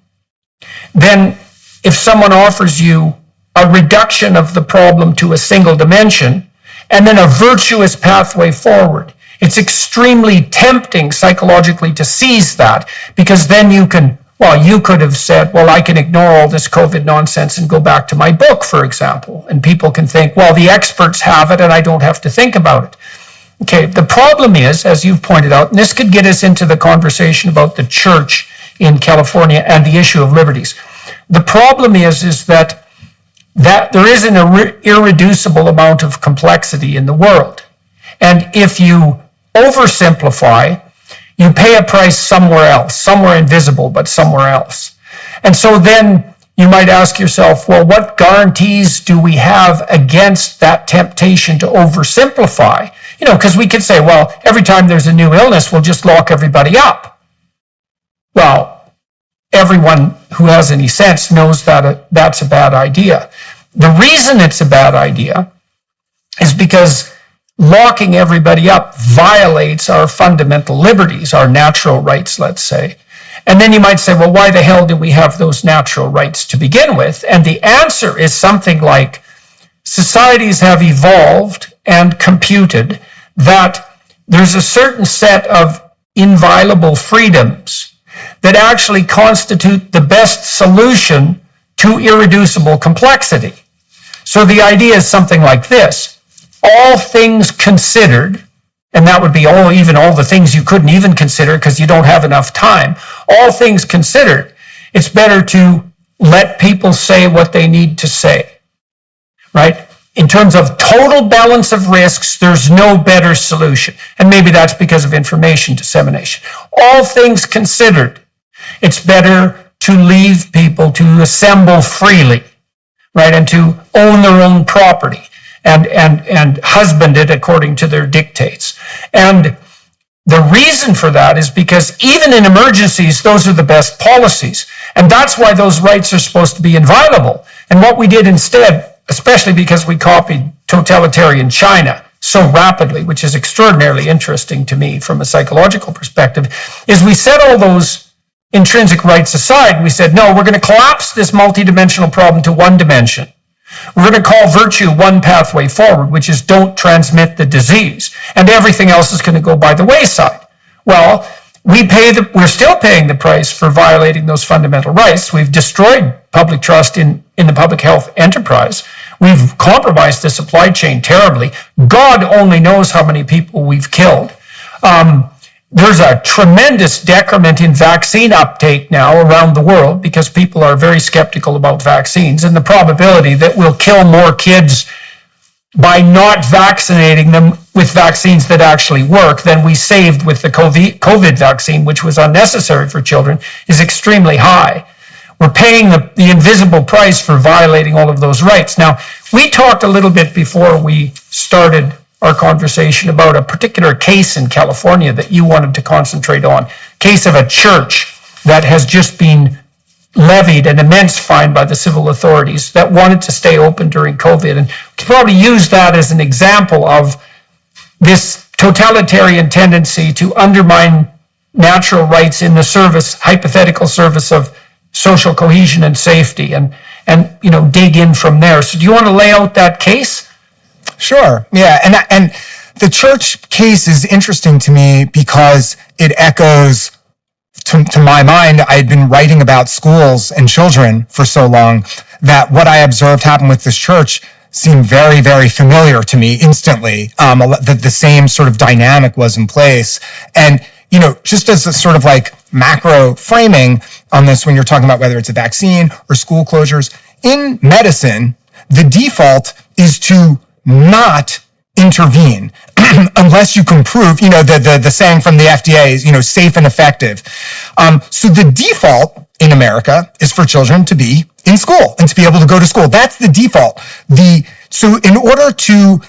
then if someone offers you a reduction of the problem to a single dimension and then a virtuous pathway forward, it's extremely tempting psychologically to seize that because then you could have said, well, I can ignore all this COVID nonsense and go back to my book, for example. And people can think, well, the experts have it and I don't have to think about it. Okay, the problem is, as you've pointed out, and this could get us into the conversation about the church in California and the issue of liberties. The problem is that there is an irreducible amount of complexity in the world. And if you oversimplify, you pay a price somewhere else, somewhere invisible, but somewhere else. And so then you might ask yourself, well, what guarantees do we have against that temptation to oversimplify? Because we could say, well, every time there's a new illness, we'll just lock everybody up. Well, everyone who has any sense knows that that's a bad idea. The reason it's a bad idea is because locking everybody up violates our fundamental liberties, our natural rights, let's say. And then you might say, well, why the hell do we have those natural rights to begin with? And the answer is something like societies have evolved and computed that there's a certain set of inviolable freedoms that actually constitute the best solution to irreducible complexity. So the idea is something like this. All things considered, and that would be even all the things you couldn't even consider because you don't have enough time. All things considered, it's better to let people say what they need to say, right? In terms of total balance of risks, there's no better solution. And maybe that's because of information dissemination. All things considered, it's better to leave people to assemble freely, right? And to own their own property and husband it according to their dictates. And the reason for that is because even in emergencies, those are the best policies. And that's why those rights are supposed to be inviolable. And what we did instead, especially because we copied totalitarian China so rapidly, which is extraordinarily interesting to me from a psychological perspective, is we set all those intrinsic rights aside. We said, no, we're going to collapse this multidimensional problem to one dimension. We're going to call virtue one pathway forward, which is don't transmit the disease. And everything else is going to go by the wayside. Well, we're still paying the price for violating those fundamental rights. We've destroyed public trust in the public health enterprise. We've compromised the supply chain terribly. God only knows how many people we've killed. There's a tremendous decrement in vaccine uptake now around the world because people are very skeptical about vaccines, and the probability that we'll kill more kids by not vaccinating them with vaccines that actually work than we saved with the COVID vaccine, which was unnecessary for children, is extremely high. we're paying the invisible price for violating all of those rights. Now, we talked a little bit before we started our conversation about a particular case in California that you wanted to concentrate on, case of a church that has just been levied an immense fine by the civil authorities that wanted to stay open during COVID. And we can probably use that as an example of this totalitarian tendency to undermine natural rights in the service, hypothetical service of social cohesion and safety, and dig in from there. So do you want to lay out that case? Sure. Yeah. And the church case is interesting to me because it echoes, to my mind, I had been writing about schools and children for so long that what I observed happen with this church seemed very, very familiar to me instantly. The same sort of dynamic was in place. And, just as a sort of like macro framing on this, when you're talking about whether it's a vaccine or school closures, in medicine, the default is to not intervene unless you can prove, the saying from the FDA is, safe and effective. So the default in America is for children to be in school and to be able to go to school. That's the default. So in order to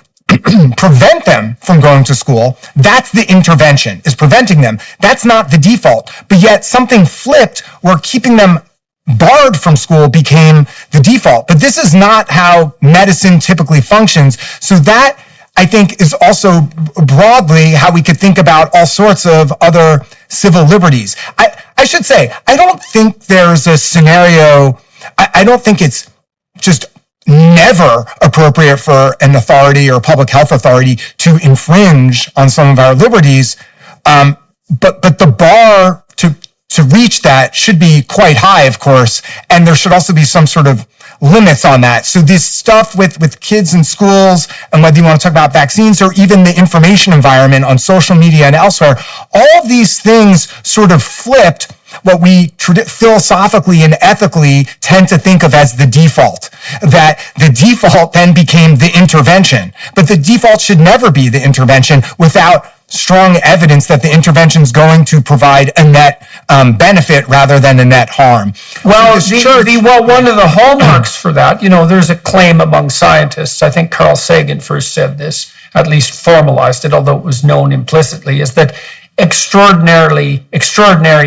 prevent them from going to school, that's the intervention, is preventing them. That's not the default. But yet something flipped where keeping them barred from school became the default. But this is not how medicine typically functions. So that, I think, is also broadly how we could think about all sorts of other civil liberties. I should say, I don't think there's a scenario, I don't think it's just never appropriate for an authority or public health authority to infringe on some of our liberties. But the bar to reach that should be quite high, of course, and there should also be some sort of limits on that. So this stuff with kids in schools, and whether you want to talk about vaccines or even the information environment on social media and elsewhere, all of these things sort of flipped what we philosophically and ethically tend to think of as the default. That the default then became the intervention. But the default should never be the intervention without strong evidence that the intervention is going to provide a net benefit rather than a net harm. Well, one of the hallmarks for that, there's a claim among scientists, I think Carl Sagan first said this, at least formalized it, although it was known implicitly, is that extraordinary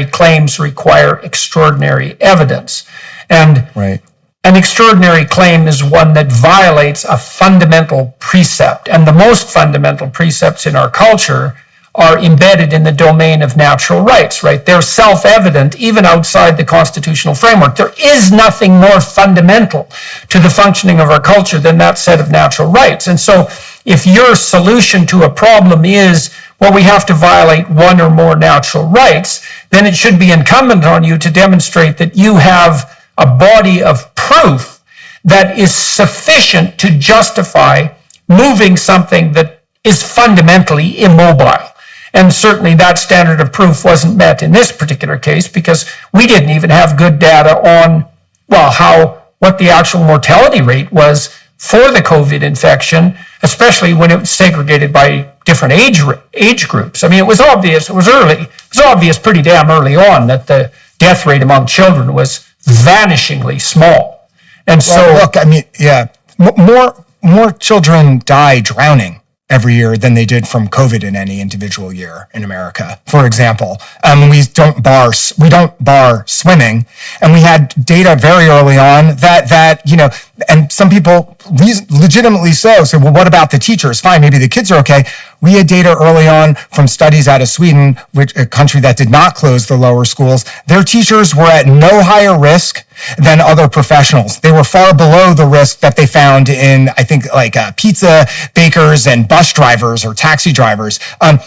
claims require extraordinary evidence. And right. An extraordinary claim is one that violates a fundamental precept. And the most fundamental precepts in our culture are embedded in the domain of natural rights, right? They're self-evident even outside the constitutional framework. There is nothing more fundamental to the functioning of our culture than that set of natural rights. And so if your solution to a problem is, well, we have to violate one or more natural rights, then it should be incumbent on you to demonstrate that you have a body of proof that is sufficient to justify moving something that is fundamentally immobile. And certainly that standard of proof wasn't met in this particular case because we didn't even have good data on, what the actual mortality rate was for the COVID infection, especially when it was segregated by different age groups. I mean, it was obvious pretty damn early on that the death rate among children was vanishingly small. And more children die drowning every year than they did from COVID in any individual year in America. For example, we don't bar swimming, and we had data very early on that and some people legitimately so say, well, what about the teachers? Fine, maybe the kids are okay. We had data early on from studies out of Sweden, a country that did not close the lower schools. Their teachers were at no higher risk than other professionals. They were far below the risk that they found in, I think, pizza bakers and bus drivers or taxi drivers.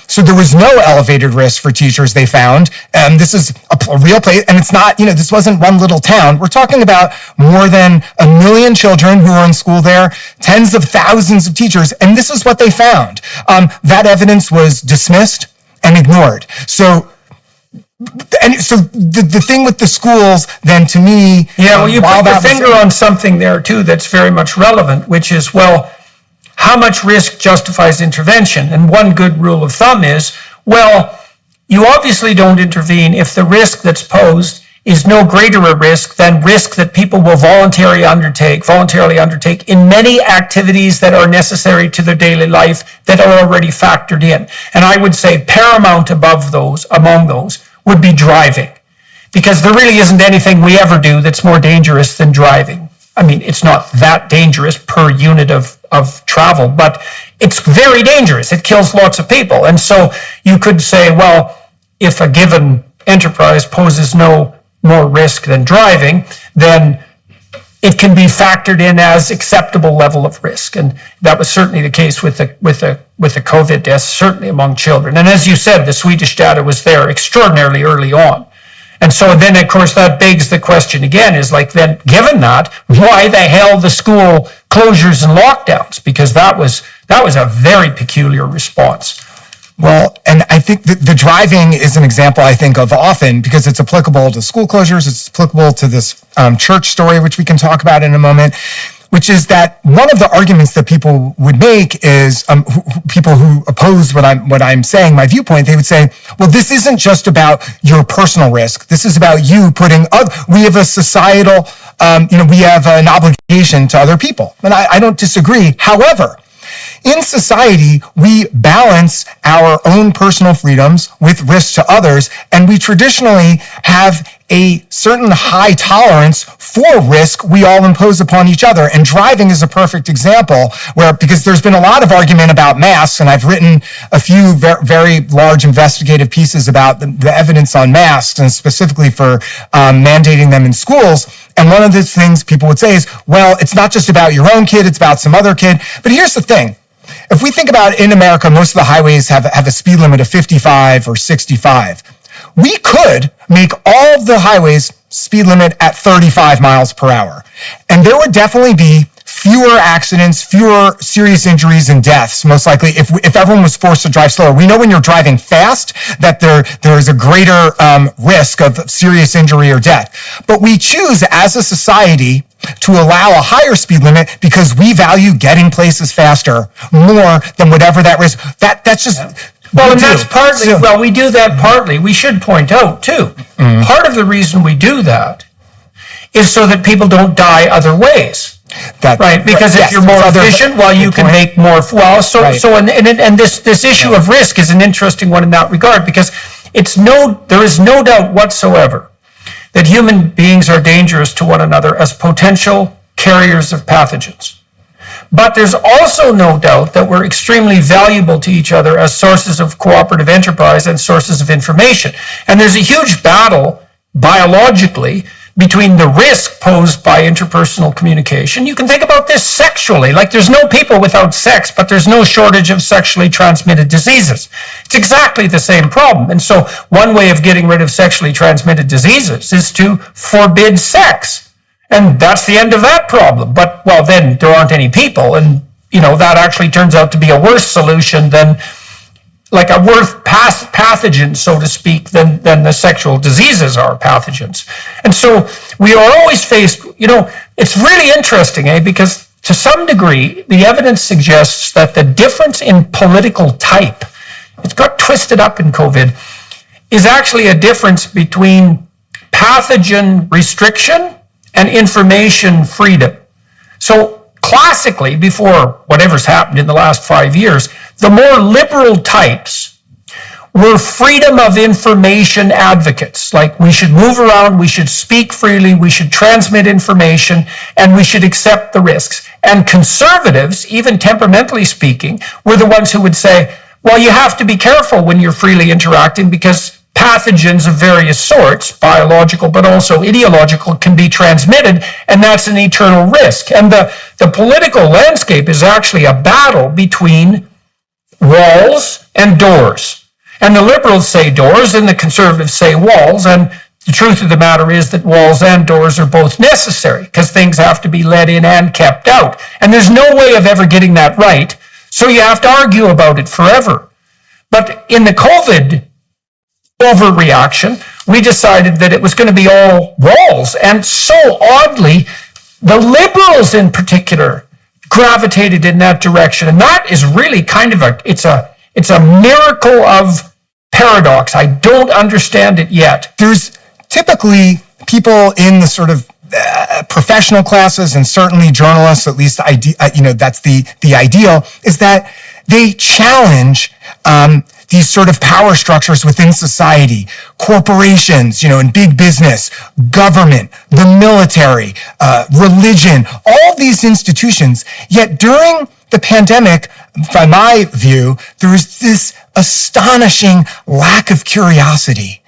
So there was no elevated risk for teachers, they found. This is a real place, and it's not, this wasn't one little town. We're talking about more than 1 million children who are in school there, tens of thousands of teachers, and this is what they found. That evidence was dismissed and ignored. So the thing with the schools, then, to me... Yeah, well, you put your finger on something there, too, that's very much relevant, which is, how much risk justifies intervention? And one good rule of thumb is, you obviously don't intervene if the risk that's posed is no greater a risk than risk that people will voluntarily undertake in many activities that are necessary to their daily life that are already factored in. And I would say paramount among those would be driving, because there really isn't anything we ever do that's more dangerous than driving. I mean, it's not that dangerous per unit of travel, but it's very dangerous. It kills lots of people. And so you could say, well, if a given enterprise poses no more risk than driving, then it can be factored in as acceptable level of risk. And that was certainly the case with the COVID deaths, certainly among children. And as you said, the Swedish data was there extraordinarily early on. And so then, of course, that begs the question again, is like, then given that, why the hell the school closures and lockdowns? Because that was a very peculiar response. Well, and I think the driving is an example, I think, of often, because it's applicable to school closures, it's applicable to this church story, which we can talk about in a moment, which is that one of the arguments that people would make is, people who oppose what I'm saying, my viewpoint, they would say, well, this isn't just about your personal risk. This is about you we have a societal, we have an obligation to other people. And I don't disagree. However, in society, we balance our own personal freedoms with risks to others, and we traditionally have a certain high tolerance for risk we all impose upon each other. And driving is a perfect example because there's been a lot of argument about masks, and I've written a few very large investigative pieces about the evidence on masks, and specifically for mandating them in schools. And one of the things people would say is, well, it's not just about your own kid, it's about some other kid. But here's the thing. If we think about in America, most of the highways have a speed limit of 55 or 65. We could make all of the highways speed limit at 35 miles per hour. And there would definitely be fewer accidents, fewer serious injuries and deaths, most likely, if everyone was forced to drive slower. We know when you're driving fast that there is a greater risk of serious injury or death. But we choose as a society to allow a higher speed limit because we value getting places faster more than whatever that risk. That's just... Well, and that's partly, we do that partly. We should point out, too, part of the reason we do that is so that people don't die other ways. Right, because if you're more efficient, you can make more. And this issue of risk is an interesting one in that regard, because there is no doubt whatsoever that human beings are dangerous to one another as potential carriers of pathogens. But there's also no doubt that we're extremely valuable to each other as sources of cooperative enterprise and sources of information. And there's a huge battle biologically between the risk posed by interpersonal communication. You can think about this sexually. Like, there's no people without sex, but there's no shortage of sexually transmitted diseases. It's exactly the same problem. And so one way of getting rid of sexually transmitted diseases is to forbid sex. And that's the end of that problem. But, then there aren't any people. And, that actually turns out to be a worse solution than, like a worse pathogen, so to speak, than the sexual diseases are pathogens. And so we are always faced, it's really interesting, because to some degree, the evidence suggests that the difference in political type, it's got twisted up in COVID, is actually a difference between pathogen restriction and information freedom. So classically, before whatever's happened in the last 5 years, the more liberal types were freedom of information advocates. Like, we should move around, we should speak freely, we should transmit information, and we should accept the risks. And conservatives, even temperamentally speaking, were the ones who would say, well, you have to be careful when you're freely interacting because pathogens of various sorts, biological but also ideological, can be transmitted, and that's an eternal risk. And the political landscape is actually a battle between walls and doors. And the liberals say doors, and the conservatives say walls, and the truth of the matter is that walls and doors are both necessary, because things have to be let in and kept out. And there's no way of ever getting that right, so you have to argue about it forever. But in the COVID overreaction, we decided that it was going to be all walls. And so oddly, the liberals in particular gravitated in that direction. And that is really kind of it's a miracle of paradox. I don't understand it yet. There's typically people in the sort of professional classes, and certainly journalists, at least that's the ideal, is that they challenge these sort of power structures within society, corporations, and big business, government, the military, religion, all of these institutions. Yet during the pandemic, by my view, there was this astonishing lack of curiosity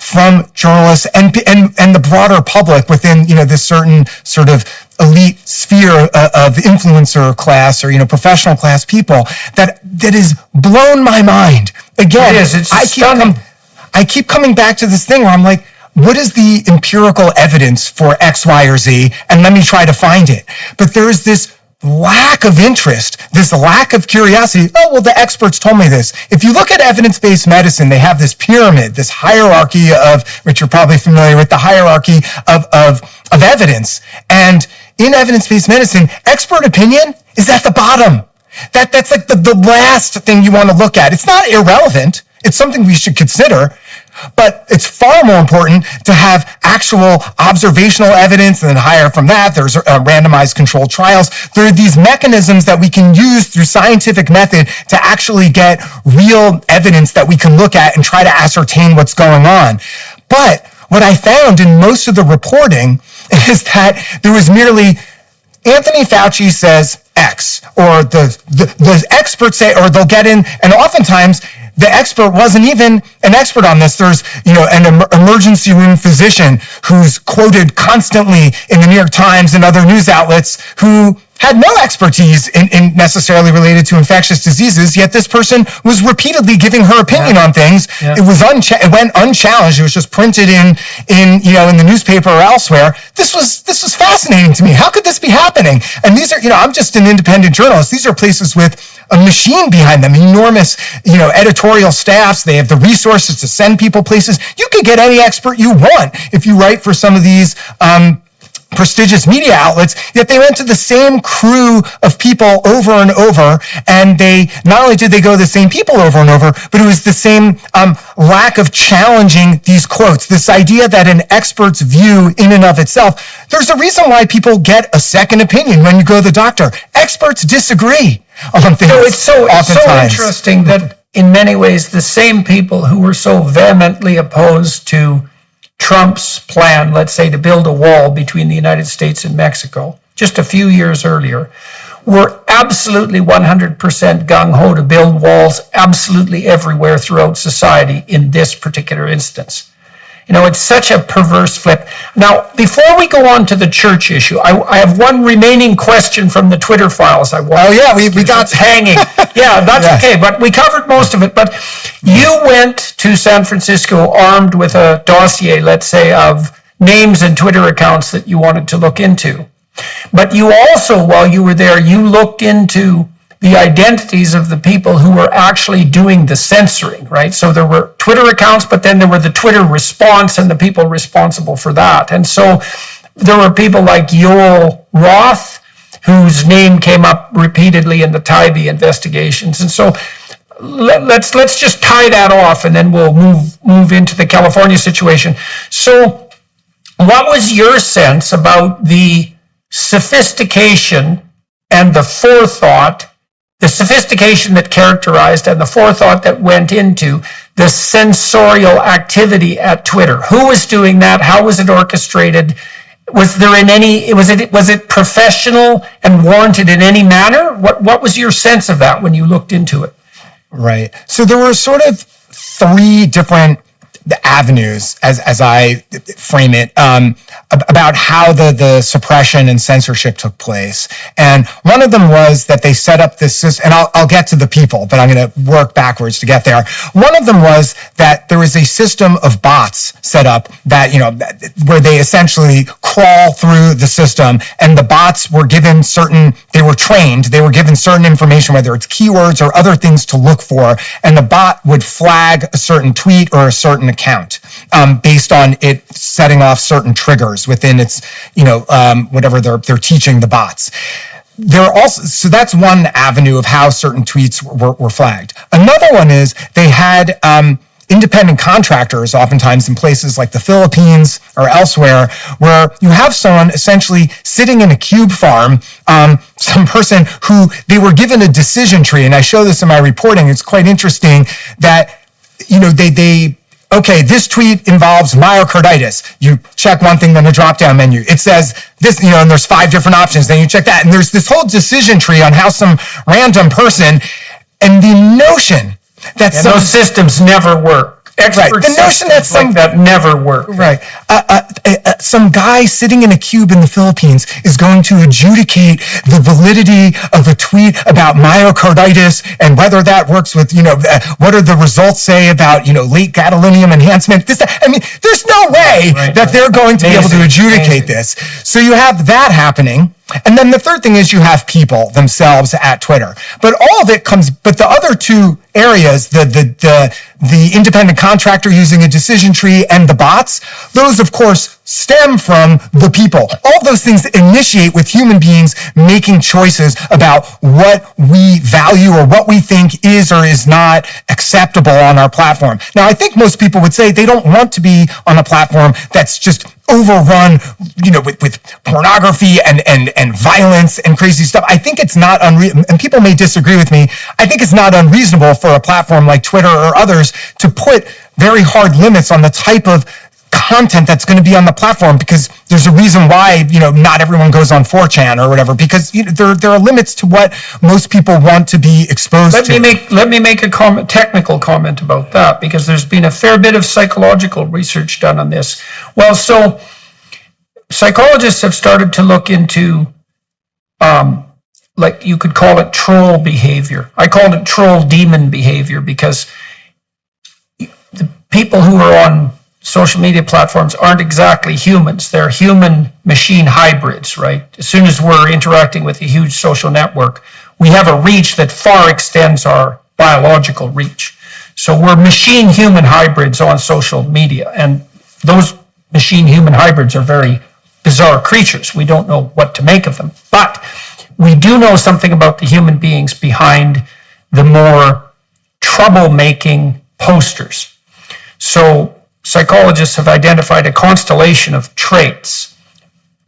from journalists and the broader public within this certain sort of elite sphere of influencer class or professional class people that has blown my mind. Again, it is. It's stunning. I keep coming back to this thing where I'm like, what is the empirical evidence for X, Y, or Z? And let me try to find it. But there's this lack of interest, this lack of curiosity. Oh, well, the experts told me this. If you look at evidence-based medicine, they have this pyramid, this hierarchy of, which you're probably familiar with, the hierarchy of evidence. And in evidence-based medicine, expert opinion is at the bottom. That's like the last thing you want to look at. It's not irrelevant. It's something we should consider. But it's far more important to have actual observational evidence, and then higher from that, there's randomized controlled trials. There are these mechanisms that we can use through scientific method to actually get real evidence that we can look at and try to ascertain what's going on. But what I found in most of the reporting is that there was merely Anthony Fauci says X, or the experts say, or they'll get in, and oftentimes the expert wasn't even an expert on this. There's, an emergency room physician who's quoted constantly in the New York Times and other news outlets who had no expertise in necessarily related to infectious diseases, yet this person was repeatedly giving her opinion on things. Yeah. It went unchallenged. It was just printed in the newspaper or elsewhere. This was fascinating to me. How could this be happening? And these are, I'm just an independent journalist. These are places with a machine behind them, enormous, editorial staffs. They have the resources to send people places. You could get any expert you want if you write for some of these prestigious media outlets, yet they went to the same crew of people over and over, and they not only did they go to the same people over and over, but it was the same lack of challenging these quotes, this idea that an expert's view in and of itself, there's a reason why people get a second opinion when you go to the doctor. Experts disagree on things. So it's so interesting that in many ways the same people who were so vehemently opposed to Trump's plan, let's say, to build a wall between the United States and Mexico just a few years earlier, were absolutely 100% gung-ho to build walls absolutely everywhere throughout society in this particular instance. It's such a perverse flip. Now, before we go on to the church issue, I have one remaining question from the Twitter files I want. Oh, yeah, we got hanging. Yeah, that's okay, but we covered most of it. But you went to San Francisco armed with a dossier, let's say, of names and Twitter accounts that you wanted to look into. But you also, while you were there, you looked into the identities of the people who were actually doing the censoring, right? So there were Twitter accounts, but then there were the Twitter response and the people responsible for that. And so there were people like Yoel Roth, whose name came up repeatedly in the Tybee investigations. And so let's just tie that off, and then we'll move into the California situation. So what was your sense about the sophistication and the forethought, the sophistication that characterized and the forethought that went into the sensorial activity at Twitter? Who was doing that? How was it orchestrated? Was it professional and warranted in any manner? What was your sense of that when you looked into it? Right. So there were sort of three different avenues, as I frame it, about how the suppression and censorship took place. And one of them was that they set up this system, and I'll get to the people, but I'm going to work backwards to get there. One of them was that there was a system of bots set up that, where they essentially crawl through the system, and the bots were given they were trained, they were given certain information, whether it's keywords or other things to look for, and the bot would flag a certain tweet or a certain account based on it setting off certain triggers within its, whatever they're teaching the bots. So that's one avenue of how certain tweets were flagged. Another one is they had independent contractors, oftentimes in places like the Philippines or elsewhere, where you have someone essentially sitting in a cube farm, some person who they were given a decision tree, and I show this in my reporting. It's quite interesting that, okay, this tweet involves myocarditis. You check one thing, then the drop-down menu. It says this, and there's 5 different options. Then you check that, and there's this whole decision tree on how some random person, and the notion that those systems never work. Right. The notion that like that never work. Right. Some guy sitting in a cube in the Philippines is going to adjudicate the validity of a tweet about myocarditis and whether that works with, what are the results say about, late gadolinium enhancement. There's no way that they're going to be able to adjudicate this. So you have that happening. And then the third thing is you have people themselves at Twitter. But all of it but the other two areas, the independent contractor using a decision tree and the bots, those of course stem from the people. All of those things initiate with human beings making choices about what we value or what we think is or is not acceptable on our platform. Now, I think most people would say they don't want to be on a platform that's just overrun, with pornography and violence and crazy stuff. I think it's not unreasonable, and people may disagree with me. I think it's not unreasonable for a platform like Twitter or others to put very hard limits on the type of content that's going to be on the platform, because there's a reason why, not everyone goes on 4chan or whatever, because there are limits to what most people want to be exposed to. Let me make a technical comment about that, because there's been a fair bit of psychological research done on this. Well, so psychologists have started to look into, like you could call it troll behavior. I called it troll demon behavior, because the people who are on social media platforms aren't exactly humans. They're human-machine hybrids, right? As soon as we're interacting with a huge social network, we have a reach that far extends our biological reach. So we're machine-human hybrids on social media, and those machine-human hybrids are very bizarre creatures. We don't know what to make of them. But we do know something about the human beings behind the more troublemaking posters. So psychologists have identified a constellation of traits: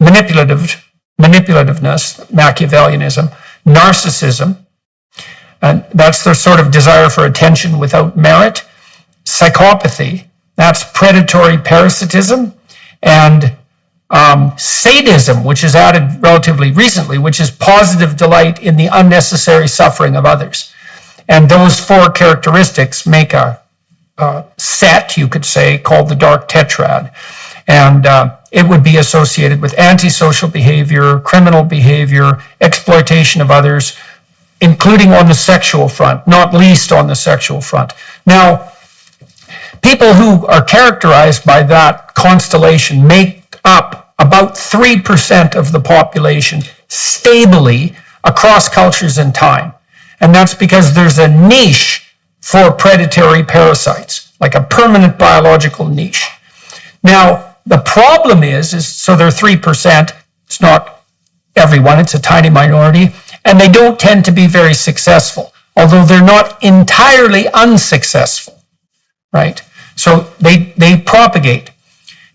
manipulativeness, Machiavellianism, narcissism, and that's their sort of desire for attention without merit; psychopathy, that's predatory parasitism; and sadism, which is added relatively recently, which is positive delight in the unnecessary suffering of others. And those 4 characteristics make a set, you could say, called the dark tetrad. And it would be associated with antisocial behavior, criminal behavior, exploitation of others, including on the sexual front, not least on the sexual front. Now, people who are characterized by that constellation make up about 3% of the population stably across cultures and time. And that's because there's a niche for predatory parasites, like a permanent biological niche. Now, the problem is so they're 3%. It's not everyone, it's a tiny minority, and they don't tend to be very successful, although they're not entirely unsuccessful, right? So they propagate.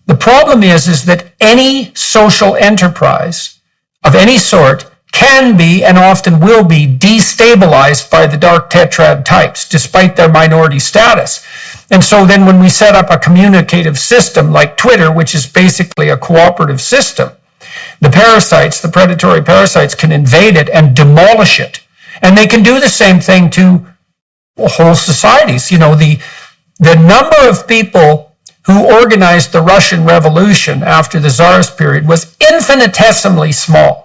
The problem is that any social enterprise of any sort can be and often will be destabilized by the dark tetrad types, despite their minority status. And so then when we set up a communicative system like Twitter, which is basically a cooperative system, the parasites, the predatory parasites, can invade it and demolish it. And they can do the same thing to whole societies. The number of people who organized the Russian Revolution after the Tsarist period was infinitesimally small.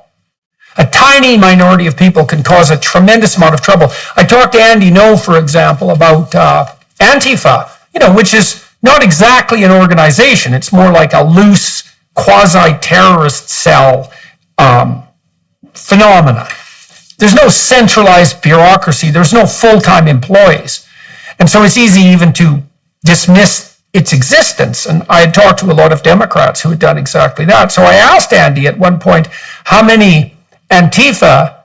A tiny minority of people can cause a tremendous amount of trouble. I talked to Andy No, for example, about Antifa, which is not exactly an organization. It's more like a loose quasi-terrorist cell phenomena. There's no centralized bureaucracy. There's no full-time employees. And so it's easy even to dismiss its existence. And I had talked to a lot of Democrats who had done exactly that. So I asked Andy at one point how many Antifa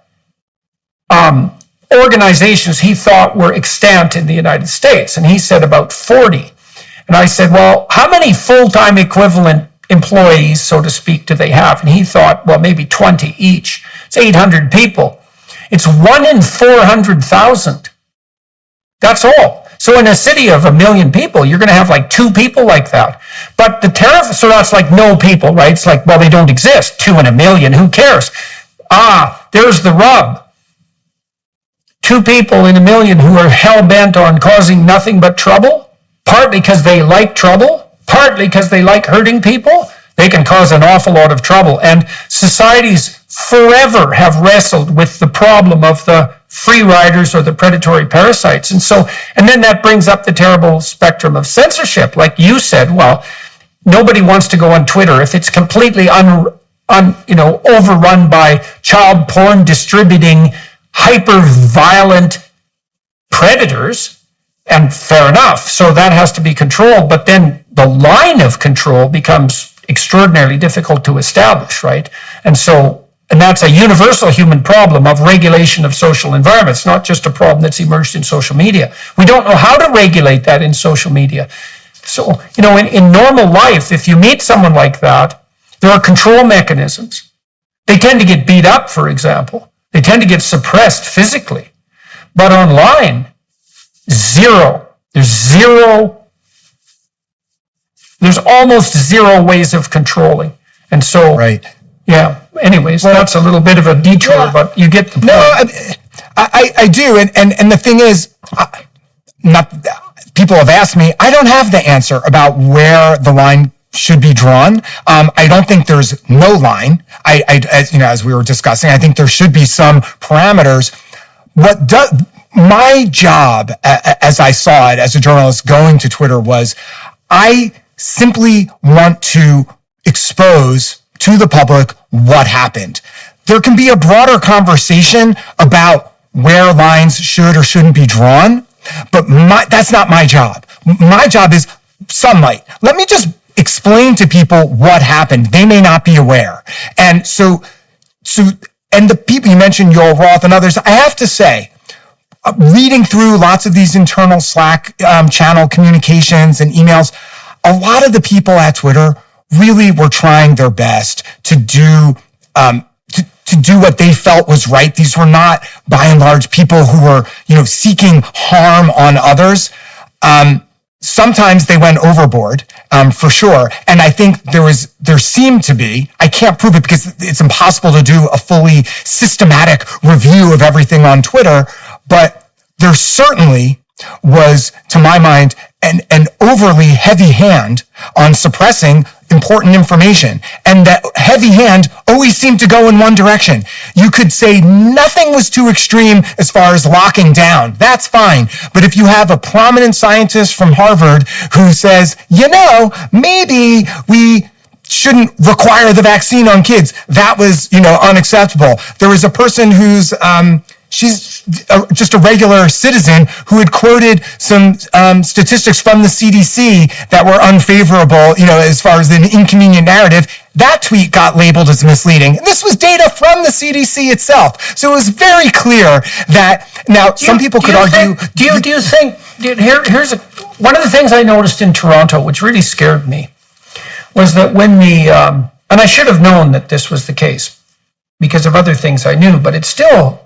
organizations he thought were extant in the United States. And he said about 40. And I said, well, how many full-time equivalent employees, so to speak, do they have? And he thought, well, maybe 20 each. It's 800 people. It's 1 in 400,000. That's all. So in a city of 1 million people, you're going to have like 2 people like that. But the tariff, so that's like no people, right? It's like, well, they don't exist. 2 in 1 million, who cares? There's the rub. 2 people in 1 million who are hell-bent on causing nothing but trouble, partly because they like trouble, partly because they like hurting people. They can cause an awful lot of trouble. And societies forever have wrestled with the problem of the free riders or the predatory parasites. And then that brings up the terrible spectrum of censorship. Like you said, well, nobody wants to go on Twitter if it's completely overrun by child porn distributing, hyper-violent predators. And fair enough. So that has to be controlled. But then the line of control becomes extraordinarily difficult to establish, right? And that's a universal human problem of regulation of social environments, not just a problem that's emerged in social media. We don't know how to regulate that in social media. So, in normal life, if you meet someone like that, there are control mechanisms. They tend to get beat up, for example. They tend to get suppressed physically. But online, zero. There's almost zero ways of controlling. And so, right. Yeah. Anyways, that's a little bit of a detour, but you get the point. No, I do. And the thing is, people have asked me, I don't have the answer about where the line should be drawn. I don't think there's no line. As we were discussing, I think there should be some parameters. My job, as I saw it as a journalist going to Twitter, was I simply want to expose to the public what happened. There can be a broader conversation about where lines should or shouldn't be drawn, but that's not my job. My job is sunlight. Let me just explain to people what happened. They may not be aware. And and the people you mentioned, Yoel Roth and others, I have to say, reading through lots of these internal Slack channel communications and emails, a lot of the people at Twitter really were trying their best to do what they felt was right. These were not, by and large, people who were, seeking harm on others. Sometimes they went overboard, for sure. And I think there seemed to be, I can't prove it because it's impossible to do a fully systematic review of everything on Twitter, but there certainly was, to my mind, an overly heavy hand on suppressing important information. And that heavy hand always seemed to go in one direction. You could say nothing was too extreme as far as locking down. That's fine. But if you have a prominent scientist from Harvard who says, maybe we shouldn't require the vaccine on kids, that was, unacceptable. There was a person who's, she's just a regular citizen who had quoted some statistics from the CDC that were unfavorable, as far as the inconvenient narrative. That tweet got labeled as misleading. This was data from the CDC itself. So it was very clear that, now, some people could argue... Do you think... Here's one of the things I noticed in Toronto, which really scared me, was that when and I should have known that this was the case because of other things I knew, but it still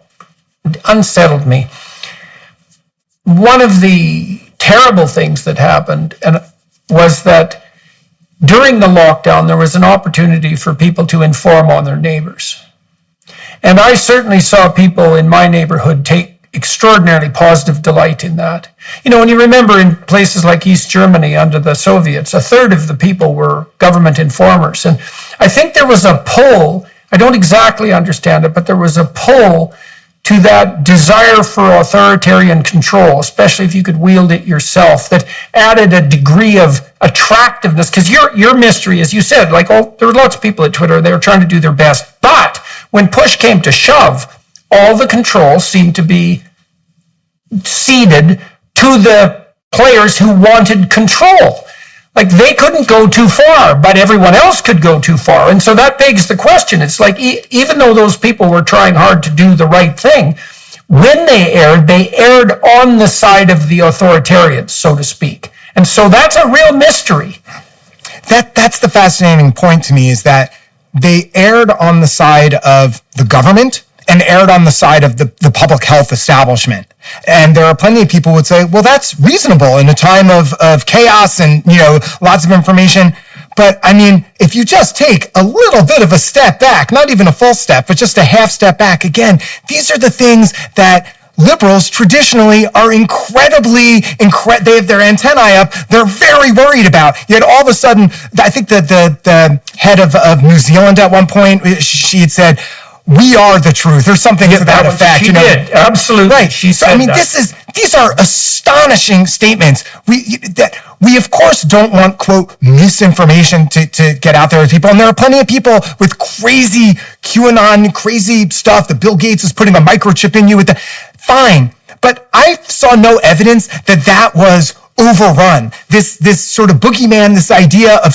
unsettled me. One of the terrible things that happened was that during the lockdown, there was an opportunity for people to inform on their neighbors. And I certainly saw people in my neighborhood take extraordinarily positive delight in that. And you remember in places like East Germany under the Soviets, a third of the people were government informers. And I think there was a pull, I don't exactly understand it, but there was a pull to that desire for authoritarian control, especially if you could wield it yourself, that added a degree of attractiveness. Because your mystery, as you said, there were lots of people at Twitter, they were trying to do their best. But when push came to shove, all the control seemed to be ceded to the players who wanted control. They couldn't go too far, but everyone else could go too far. And so that begs the question. It's like, even though those people were trying hard to do the right thing, when they aired on the side of the authoritarians, so to speak. And so that's a real mystery. That's the fascinating point to me, is that they aired on the side of the government and aired on the side of the public health establishment. And there are plenty of people who would say, well, that's reasonable in a time of chaos and, lots of information. But I mean, if you just take a little bit of a step back, not even a full step, but just a half step back, again, these are the things that liberals traditionally are they have their antennae up, they're very worried about. Yet all of a sudden, I think that the head of New Zealand at one point, she had said, we are the truth, or something to that effect. She did, absolutely. Right. She said these are astonishing statements. We of course don't want, quote, misinformation to get out there with people. And there are plenty of people with crazy QAnon, crazy stuff that Bill Gates is putting a microchip in you with fine. But I saw no evidence that was overrun. This sort of boogeyman, this idea of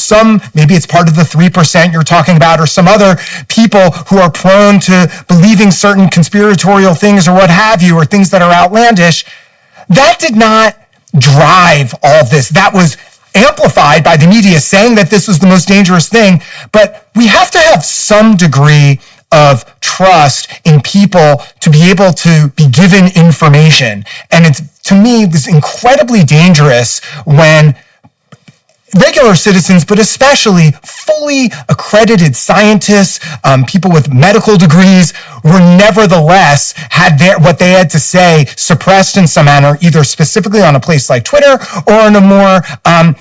maybe it's part of the 3% you're talking about, or some other people who are prone to believing certain conspiratorial things or what have you, or things that are outlandish. That did not drive all of this. That was amplified by the media saying that this was the most dangerous thing. But we have to have some degree of trust in people to be able to be given information. And to me, it was incredibly dangerous when regular citizens, but especially fully accredited scientists, people with medical degrees, were nevertheless what they had to say suppressed in some manner, either specifically on a place like Twitter or in a more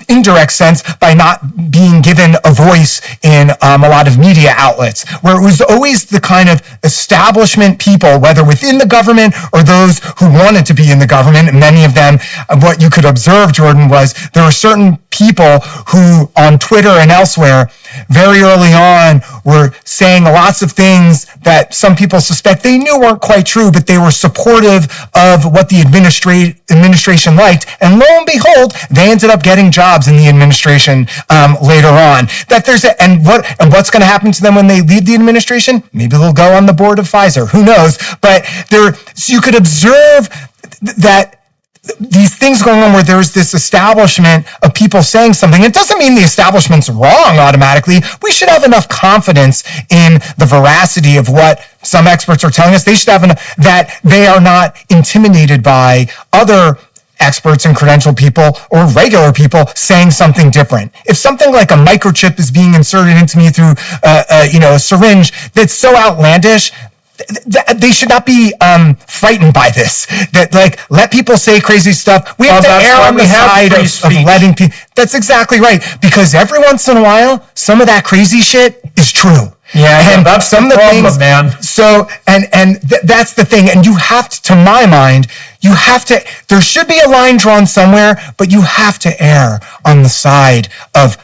indirect sense by not being given a voice in a lot of media outlets, where it was always the kind of establishment people, whether within the government or those who wanted to be in the government. And many of them, what you could observe, Jordan, was there were certain people who on Twitter and elsewhere very early on were saying lots of things that some people suspect they knew weren't quite true, but they were supportive of what the administration liked. And lo and behold, they ended up getting jobs in the administration later on. What's going to happen to them when they leave the administration? Maybe they'll go on the board of Pfizer. Who knows? But so you could observe that these things going on where there's this establishment of people saying something. It doesn't mean the establishment's wrong automatically. We should have enough confidence in the veracity of what some experts are telling us. They should have that they are not intimidated by other experts and credentialed people or regular people saying something different. If something like a microchip is being inserted into me through a syringe that's so outlandish, they should not be frightened by this. Let people say crazy stuff. We have to err on the side of letting people. That's exactly right. Because every once in a while, some of that crazy shit is true. Yeah, and that's some of the problem, man. So, that's the thing. And you have to my mind, there should be a line drawn somewhere, but you have to err on the side of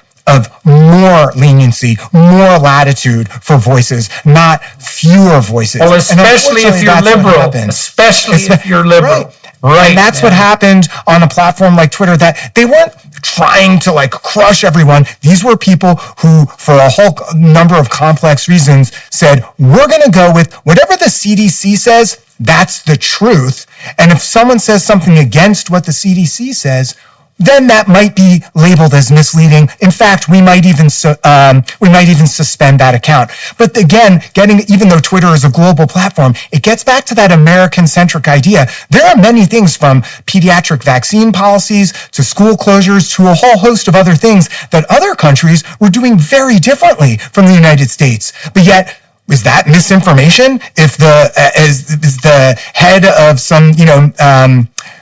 more leniency, more latitude for voices, not fewer voices. Well, especially if you're liberal. Especially if you're liberal. Right. And that's what happened on a platform like Twitter, that they weren't trying to crush everyone. These were people who, for a whole number of complex reasons, said, we're going to go with whatever the CDC says, that's the truth. And if someone says something against what the CDC says, then that might be labeled as misleading. In fact, we might even suspend that account. But again, even though Twitter is a global platform, it gets back to that American-centric idea. There are many things, from pediatric vaccine policies to school closures to a whole host of other things, that other countries were doing very differently from the United States. But yet, is that misinformation? If the head of some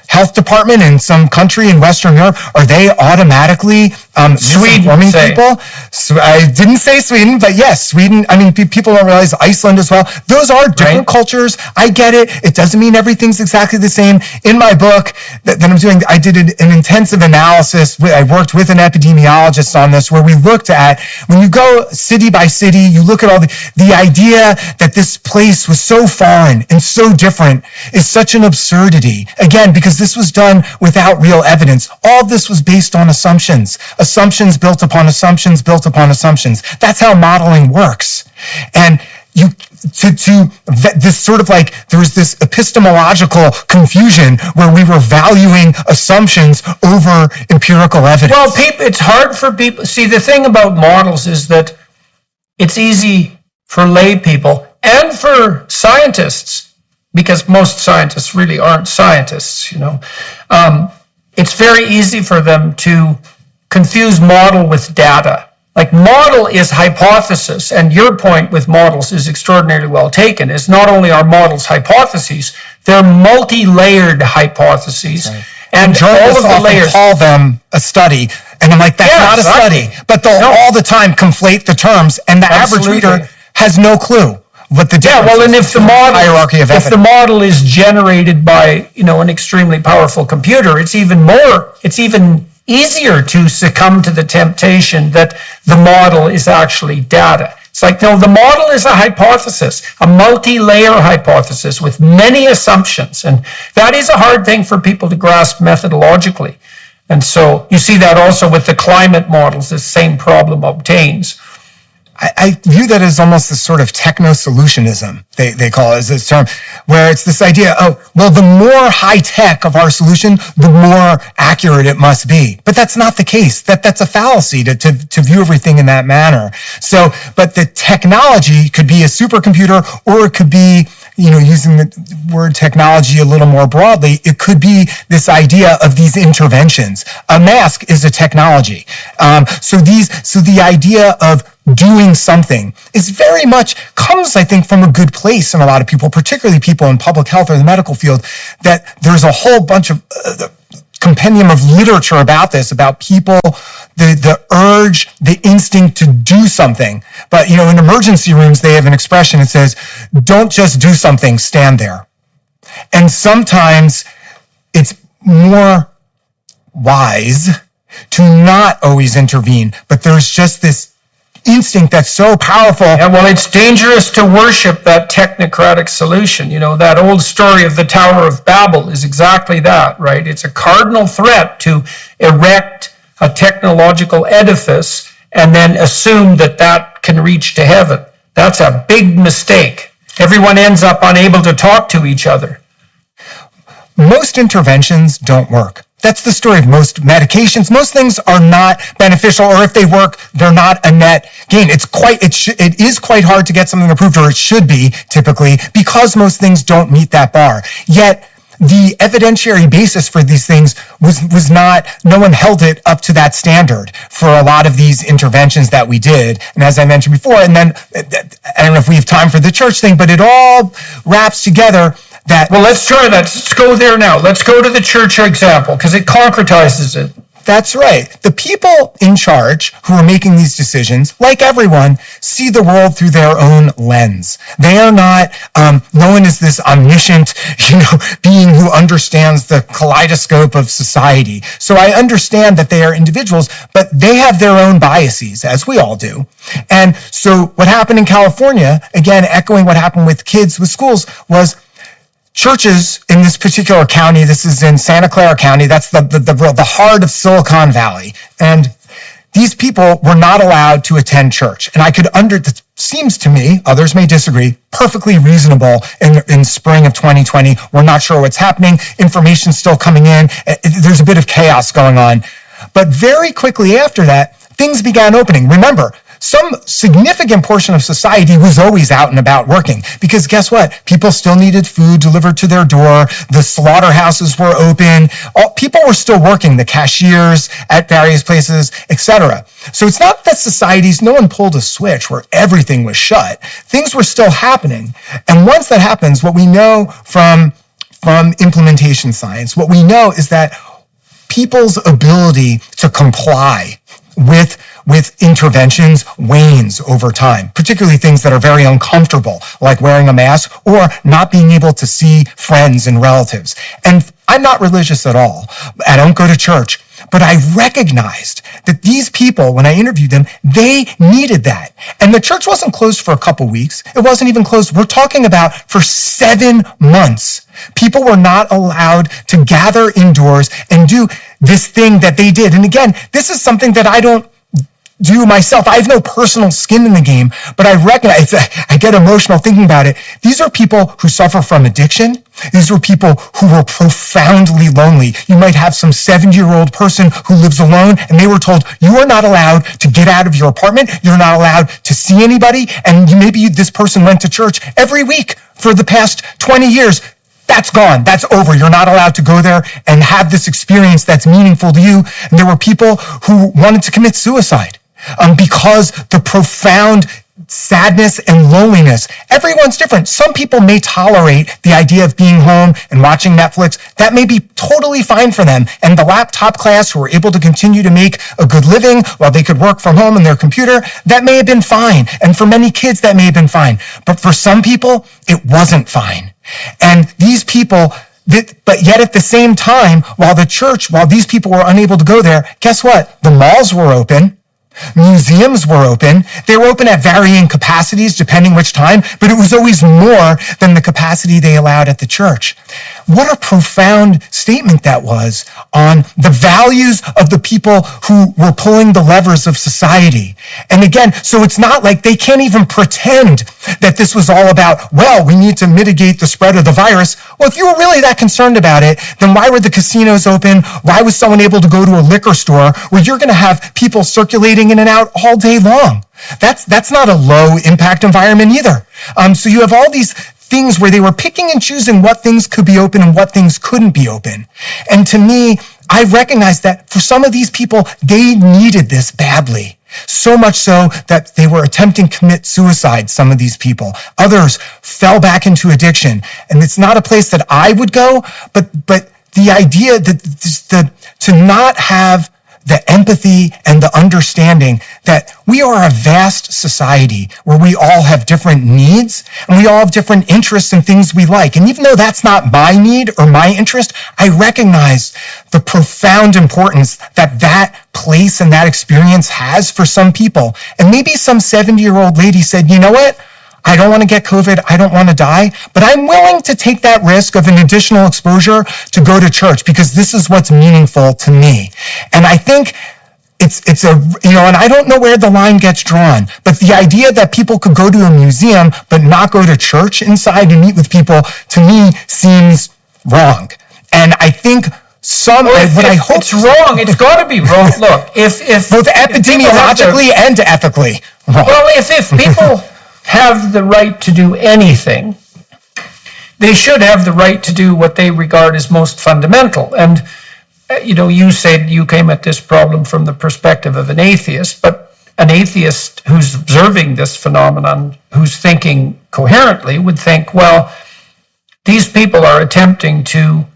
health department in some country in Western Europe, are they automatically misinforming people? So I didn't say Sweden, but yes, Sweden. I mean, people don't realize Iceland as well. Those are different cultures. I get it. It doesn't mean everything's exactly the same. In my book that I'm doing, I did an intensive analysis. I worked with an epidemiologist on this, where we looked at, when you go city by city, you look at all the idea that this place was so foreign and so different is such an absurdity. Again, because this was done without real evidence. All of this was based on assumptions. Assumptions built upon assumptions built upon assumptions. That's how modeling works. And this sort of like, there was this epistemological confusion where we were valuing assumptions over empirical evidence. Well, it's hard for people. See, the thing about models is that it's easy for lay people and for scientists, because most scientists really aren't scientists, it's very easy for them to confuse model with data. Like, model is hypothesis, and your point with models is extraordinarily well taken. It's not only are models hypotheses, they're multi-layered hypotheses. Right. And all of the layers call them a study, and I'm like, that's not a study. But they'll all the time conflate the terms, and the average reader has no clue what the difference and if the model hierarchy of evidence. If the model is generated by an extremely powerful computer, it's even easier to succumb to the temptation that the model is actually data. It's like, no, the model is a hypothesis, a multi-layer hypothesis with many assumptions. And that is a hard thing for people to grasp methodologically. And so you see that also with the climate models, the same problem obtains. I view that as almost this sort of techno-solutionism, they call it as this term, where it's this idea, the more high-tech of our solution, the more accurate it must be. But that's not the case. That's a fallacy to view everything in that manner. So, but the technology could be a supercomputer, or it could be, using the word technology a little more broadly, it could be this idea of these interventions. A mask is a technology. So the idea of doing something is very much comes, I think, from a good place in a lot of people, particularly people in public health or the medical field, that there's a whole bunch of compendium of literature about this, about people, the urge, the instinct to do something. But, in emergency rooms, they have an expression that says, don't just do something, stand there. And sometimes it's more wise to not always intervene, but there's just this instinct that's so powerful. Yeah, well, it's dangerous to worship that technocratic solution. That old story of the Tower of Babel is exactly that, right? It's a cardinal threat to erect a technological edifice and then assume that can reach to heaven. That's a big mistake. Everyone ends up unable to talk to each other. Most interventions don't work. That's the story of most medications. Most things are not beneficial, or if they work, they're not a net gain. It is quite hard to get something approved, or it should be typically, because most things don't meet that bar. Yet the evidentiary basis for these things was not, no one held it up to that standard for a lot of these interventions that we did. And as I mentioned before, and then, I don't know if we have time for the church thing, but it all wraps together. Well, let's try that. Let's go there now. Let's go to the church example, because it concretizes it. That's right. The people in charge who are making these decisions, like everyone, see the world through their own lens. They are not, no one is this omniscient, being who understands the kaleidoscope of society. So I understand that they are individuals, but they have their own biases, as we all do. And so what happened in California, again, echoing what happened with kids with schools, was churches in this particular county, this is in Santa Clara County, that's the heart of Silicon Valley. And these people were not allowed to attend church. And it seems to me, others may disagree, perfectly reasonable in spring of 2020. We're not sure what's happening. Information's still coming in. There's a bit of chaos going on. But very quickly after that, things began opening. Remember, some significant portion of society was always out and about working, because guess what? People still needed food delivered to their door. The slaughterhouses were open. People were still working, the cashiers at various places, etc. So it's not that no one pulled a switch where everything was shut. Things were still happening. And once that happens, what we know from implementation science, what we know is that people's ability to comply with interventions wanes over time, particularly things that are very uncomfortable, like wearing a mask or not being able to see friends and relatives. And I'm not religious at all. I don't go to church. But I recognized that these people, when I interviewed them, they needed that. And the church wasn't closed for a couple weeks. It wasn't even closed. We're talking about for 7 months. People were not allowed to gather indoors and do this thing that they did. And again, this is something that I don't do myself. I have no personal skin in the game, but I recognize, I get emotional thinking about it. These are people who suffer from addiction. These were people who were profoundly lonely. You might have some 70-year-old person who lives alone, and they were told, you are not allowed to get out of your apartment. You're not allowed to see anybody. And maybe this person went to church every week for the past 20 years. That's gone. That's over. You're not allowed to go there and have this experience that's meaningful to you. And there were people who wanted to commit suicide because the profound sadness and loneliness. Everyone's different. Some people may tolerate the idea of being home and watching Netflix. That may be totally fine for them. And the laptop class who were able to continue to make a good living while they could work from home on their computer, that may have been fine. And for many kids, that may have been fine. But for some people, it wasn't fine. And these people, but yet at the same time, while these people were unable to go there, guess what? The malls were open. Museums were open. They were open at varying capacities depending which time, but it was always more than the capacity they allowed at the church. What a profound statement that was on the values of the people who were pulling the levers of society. And again, so it's not like they can't even pretend that this was all about, well, we need to mitigate the spread of the virus. Well, if you were really that concerned about it, then why were the casinos open? Why was someone able to go to a liquor store where you're going to have people circulating in and out all day long? That's not a low impact environment either. So you have all these things where they were picking and choosing what things could be open and what things couldn't be open. And to me, I recognize that for some of these people, they needed this badly. So much so that they were attempting to commit suicide, some of these people. Others fell back into addiction. And it's not a place that I would go, but the idea that to not have the empathy and the understanding that we are a vast society where we all have different needs and we all have different interests and things we like. And even though that's not my need or my interest, I recognize the profound importance that place and that experience has for some people. And maybe some 70-year-old lady said, you know what? I don't want to get COVID. I don't want to die, but I'm willing to take that risk of an additional exposure to go to church because this is what's meaningful to me. And I think it's and I don't know where the line gets drawn, but the idea that people could go to a museum but not go to church inside and meet with people, to me, seems wrong. And I think I hope it's wrong. It's got to be wrong. Look, if both epidemiologically and ethically wrong. Well, if people have the right to do anything, they should have the right to do what they regard as most fundamental. And, you said you came at this problem from the perspective of an atheist, but an atheist who's observing this phenomenon, who's thinking coherently, would think, well, these people are attempting to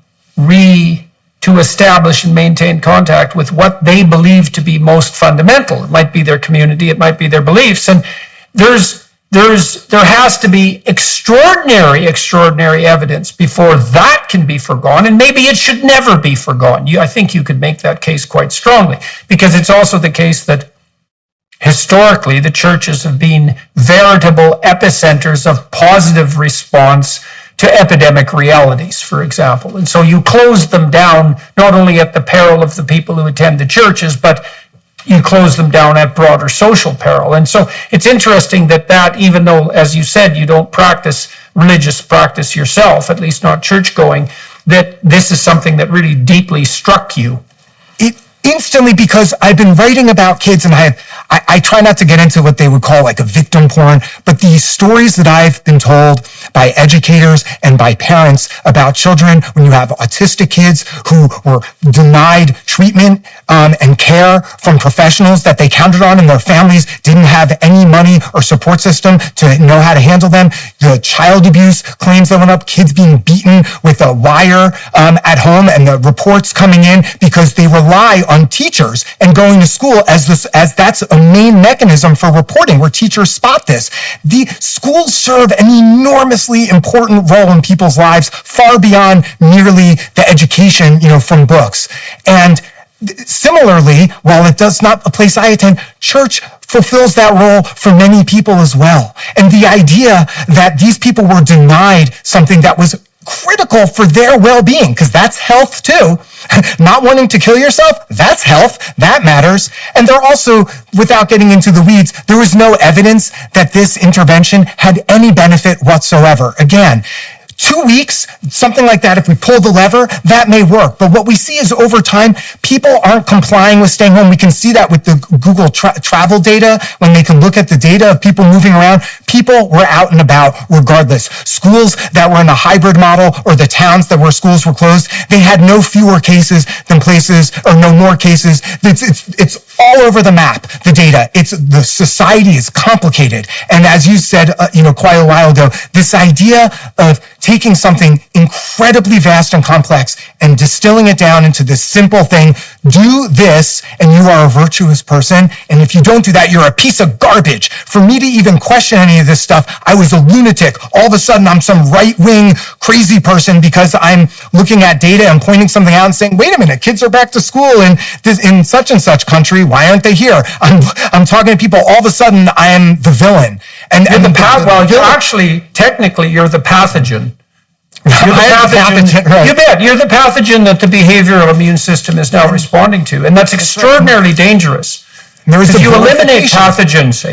establish and maintain contact with what they believe to be most fundamental. It might be their community, it might be their beliefs, and there has to be extraordinary evidence before that can be forgone, and maybe it should never be forgone. I think you could make that case quite strongly, because it's also the case that historically the churches have been veritable epicenters of positive response to epidemic realities, for example. And so you close them down not only at the peril of the people who attend the churches, but you close them down at broader social peril. And so it's interesting that even though, as you said, you don't practice religious practice yourself, at least not church going, that this is something that really deeply struck you. Instantly, because I've been writing about kids, and I try not to get into what they would call like a victim porn, but these stories that I've been told by educators and by parents about children when you have autistic kids who were denied treatment and care from professionals that they counted on, and their families didn't have any money or support system to know how to handle them. The child abuse claims that went up, kids being beaten with a wire at home, and the reports coming in because they rely on teachers and going to school as that's a main mechanism for reporting, where teachers spot this. The schools serve an enormously important role in people's lives, far beyond merely the education, from books. And similarly, while it does not a place I attend, church fulfills that role for many people as well. And the idea that these people were denied something that was critical for their well-being, because that's health too. Not wanting to kill yourself, that's health, that matters. And they're also, without getting into the weeds, there was no evidence that this intervention had any benefit whatsoever. Again, 2 weeks, something like that, if we pull the lever, that may work. But what we see is over time, people aren't complying with staying home. We can see that with the Google travel data, when they can look at the data of people moving around. People were out and about regardless. Schools that were in a hybrid model, or the towns that where schools were closed, they had no fewer cases than places, or no more cases. It's all over the map, the data. The society is complicated. And as you said, quite a while ago, this idea of taking something incredibly vast and complex and distilling it down into this simple thing, do this and you are a virtuous person. And if you don't do that, you're a piece of garbage. For me to even question any of this stuff, I was a lunatic. All of a sudden, I'm some right-wing crazy person because I'm looking at data and pointing something out and saying, wait a minute, kids are back to school in such and such country. Why aren't they here? I'm talking to people. All of a sudden, I am the villain. Technically, you're the pathogen. You're the pathogen. Right. You bet. You're the pathogen that the behavioral immune system is now responding to. And that's extraordinarily dangerous. If you eliminate pathogens,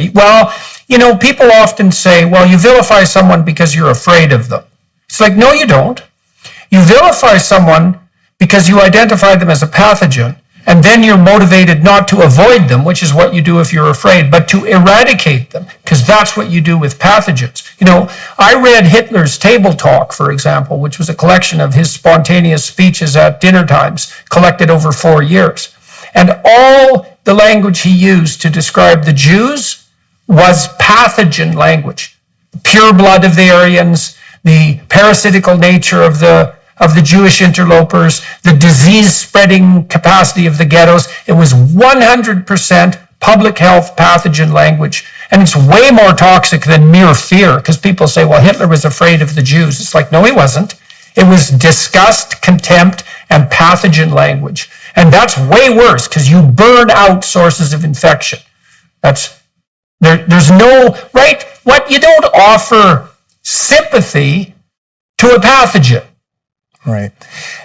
people often say, well, you vilify someone because you're afraid of them. It's like, no, you don't. You vilify someone because you identify them as a pathogen. And then you're motivated not to avoid them, which is what you do if you're afraid, but to eradicate them, because that's what you do with pathogens. I read Hitler's Table Talk, for example, which was a collection of his spontaneous speeches at dinner times, collected over 4 years. And all the language he used to describe the Jews was pathogen language. The pure blood of the Aryans, the parasitical nature of the Jewish interlopers, the disease-spreading capacity of the ghettos. It was 100% public health pathogen language. And it's way more toxic than mere fear, because people say, well, Hitler was afraid of the Jews. It's like, no, he wasn't. It was disgust, contempt, and pathogen language. And that's way worse, because you burn out sources of infection. There's no, right? What, you don't offer sympathy to a pathogen. Right.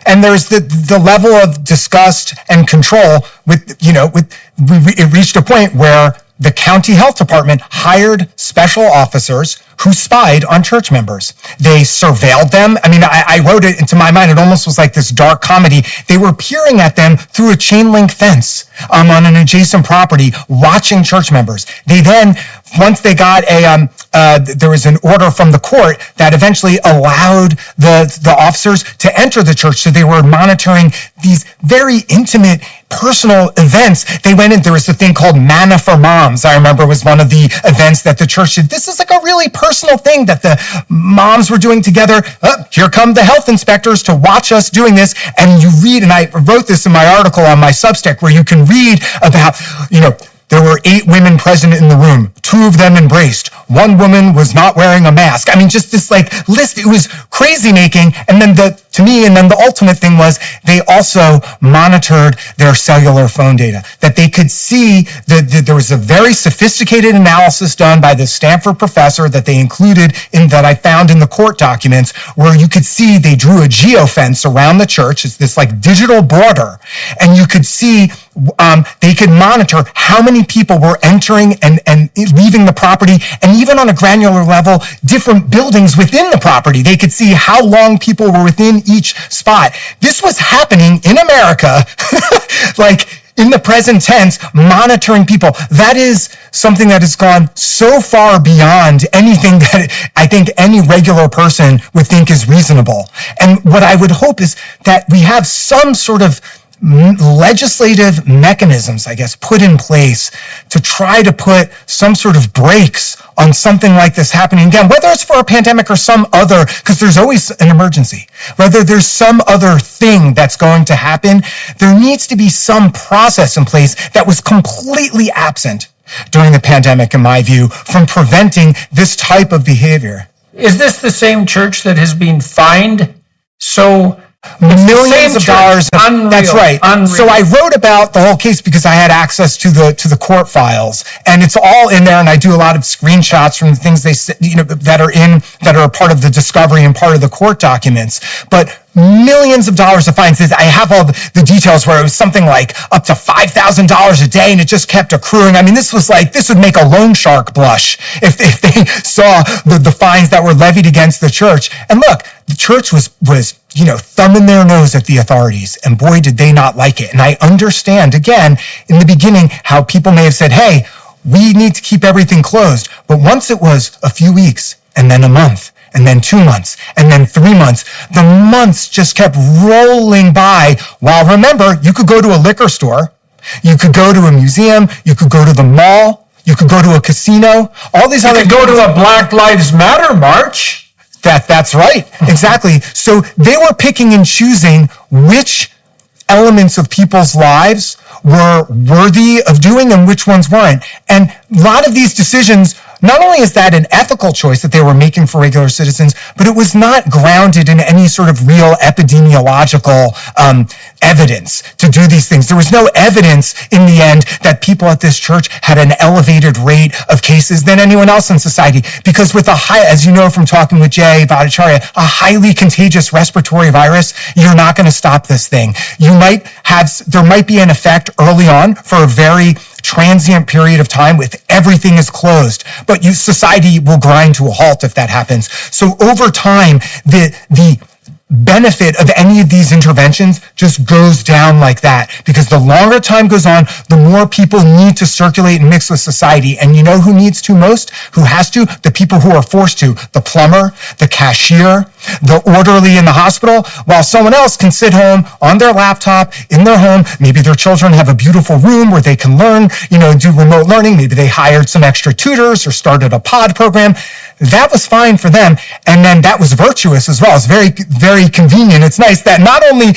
And there's the level of disgust and control it reached a point where the county health department hired special officers who spied on church members. They surveilled them. I mean, I wrote it into my mind. It almost was like this dark comedy. They were peering at them through a chain link fence on an adjacent property, watching church members. They then, once they got there was an order from the court that eventually allowed the officers to enter the church. So they were monitoring these very intimate, personal events. They went in, there was a thing called Manna for Moms, I remember, was one of the events that the church did. This is like a really personal thing that the moms were doing together. Here come the health inspectors to watch us doing this. And you read, and I wrote this in my article on my Substack, where you can read about, there were 8 women present in the room. 2 of them embraced. 1 woman was not wearing a mask. I mean, just this list. It was crazy making. And then the ultimate thing was they also monitored their cellular phone data, that they could see that there was a very sophisticated analysis done by the Stanford professor that they included that I found in the court documents, where you could see they drew a geofence around the church. It's this digital border. And you could see they could monitor how many people were entering and leaving the property, and even on a granular level, different buildings within the property. They could see how long people were within each spot. This was happening in America, in the present tense, monitoring people. That is something that has gone so far beyond anything that I think any regular person would think is reasonable. And what I would hope is that we have some sort of legislative mechanisms, I guess, put in place to try to put some sort of brakes on something like this happening again, whether it's for a pandemic or some other, because there's always an emergency, whether there's some other thing that's going to happen. There needs to be some process in place that was completely absent during the pandemic, in my view, from preventing this type of behavior. Is this the same church that has been fined so Millions of church. dollars. Unreal. That's right. Unreal. So I wrote about the whole case because I had access to the court files, and it's all in there. And I do a lot of screenshots from the things they that are part of the discovery and part of the court documents. But millions of dollars of fines. I have all the details where it was something like up to $5,000 a day, and it just kept accruing. I mean, this would make a loan shark blush if they saw the fines that were levied against the church. And look, the church was thumbing their nose at the authorities, and boy, did they not like it. And I understand, again, in the beginning, how people may have said, hey, we need to keep everything closed. But once it was a few weeks, and then a month, and then 2 months, and then 3 months, the months just kept rolling by. While remember, you could go to a liquor store, you could go to a museum, you could go to the mall, you could go to a casino, all these other... You could go to a Black Lives Matter march. That's right. Exactly. So they were picking and choosing which elements of people's lives were worthy of doing and which ones weren't. And a lot of these decisions, not only is that an ethical choice that they were making for regular citizens, but it was not grounded in any sort of real epidemiological evidence to do these things. There was no evidence in the end that people at this church had an elevated rate of cases than anyone else in society. Because with as you know from talking with Jay Bhattacharya, a highly contagious respiratory virus, you're not going to stop this thing. There might be an effect early on for a very transient period of time with everything is closed, but society will grind to a halt if that happens. So over time, the benefit of any of these interventions just goes down like that, because the longer time goes on, the more people need to circulate and mix with society. And you know who needs to most? Who has to? The people who are forced to. The plumber, the cashier, the orderly in the hospital, while someone else can sit home on their laptop in their home. Maybe their children have a beautiful room where they can learn, do remote learning. Maybe they hired some extra tutors or started a pod program. That was fine for them. And then that was virtuous as well. It's very, very convenient. It's nice that not only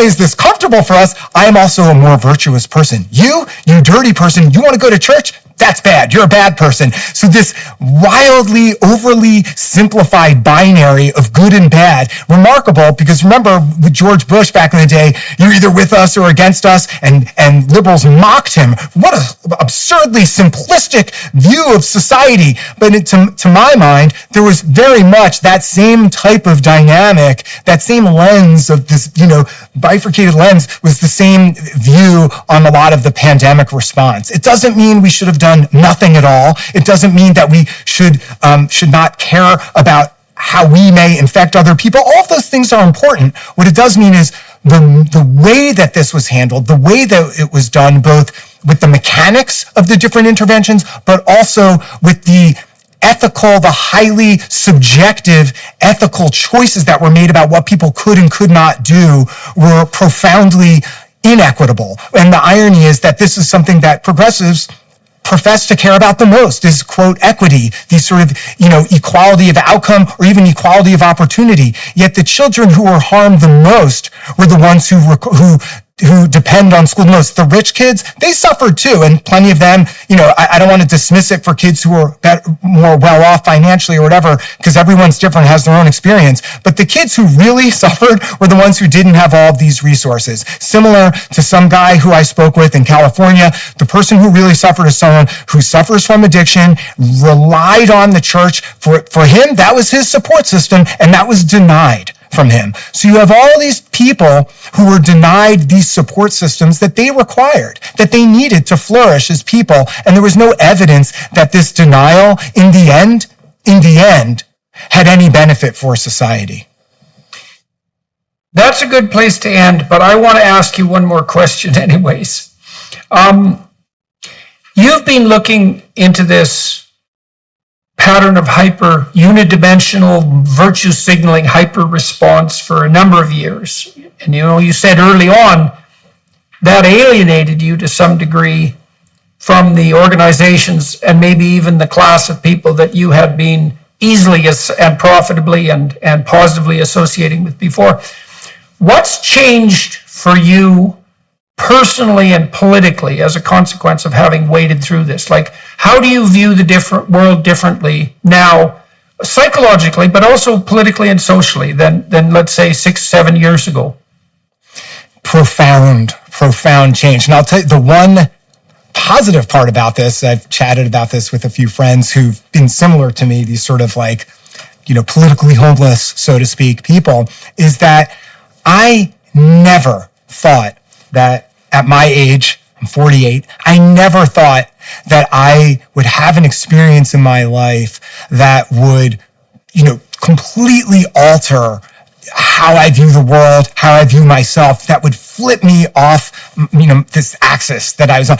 is this comfortable for us, I am also a more virtuous person. You dirty person, you want to go to church? That's bad. You're a bad person. So this wildly, overly simplified binary of good and bad, remarkable, because remember with George Bush back in the day, you're either with us or against us, and liberals mocked him. What an absurdly simplistic view of society. But to my mind, there was very much that same type of dynamic, that same lens of this, bifurcated lens was the same view on a lot of the pandemic response. It doesn't mean we should have done nothing at all. It doesn't mean that we should not care about how we may infect other people. All of those things are important. What it does mean is the way that this was handled, the way that it was done, both with the mechanics of the different interventions, but also with the highly subjective ethical choices that were made about what people could and could not do, were profoundly inequitable. And the irony is that this is something that progressives profess to care about the most, is, quote, equity, these sort of, equality of outcome or even equality of opportunity. Yet the children who were harmed the most were the ones who depend on school the most. The rich kids, they suffered too, and plenty of them, I don't want to dismiss it for kids who are more well-off financially or whatever, because everyone's different, has their own experience. But the kids who really suffered were the ones who didn't have all of these resources. Similar to some guy who I spoke with in California, the person who really suffered is someone who suffers from addiction, relied on the church. For him, that was his support system, and that was denied from him. So you have all these people who were denied these support systems that they required, that they needed to flourish as people. And there was no evidence that this denial in the end, had any benefit for society. That's a good place to end, but I want to ask you one more question anyways. You've been looking into this pattern of unidimensional virtue signaling hyper response for a number of years. And you said early on that alienated you to some degree from the organizations and maybe even the class of people that you had been easily and profitably and positively associating with before. What's changed for you personally and politically as a consequence of having waded through this? Like, how do you view the different world differently now psychologically, but also politically and socially than let's say 6-7 years ago? Profound change. And I'll tell you the one positive part about this. I've chatted about this with a few friends who've been similar to me, these sort of like, politically homeless, so to speak, people, is that I never thought that at my age, I'm 48, I never thought that I would have an experience in my life that would, completely alter how I view the world, how I view myself, that would flip me off, this axis that I was on.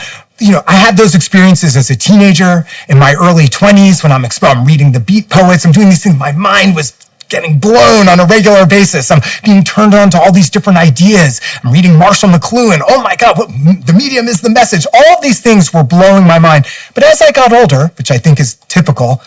I had those experiences as a teenager in my early 20s when I'm reading the beat poets, I'm doing these things. My mind was getting blown on a regular basis. I'm being turned on to all these different ideas. I'm reading Marshall McLuhan. Oh my God, the medium is the message. All of these things were blowing my mind. But as I got older, which I think is typical,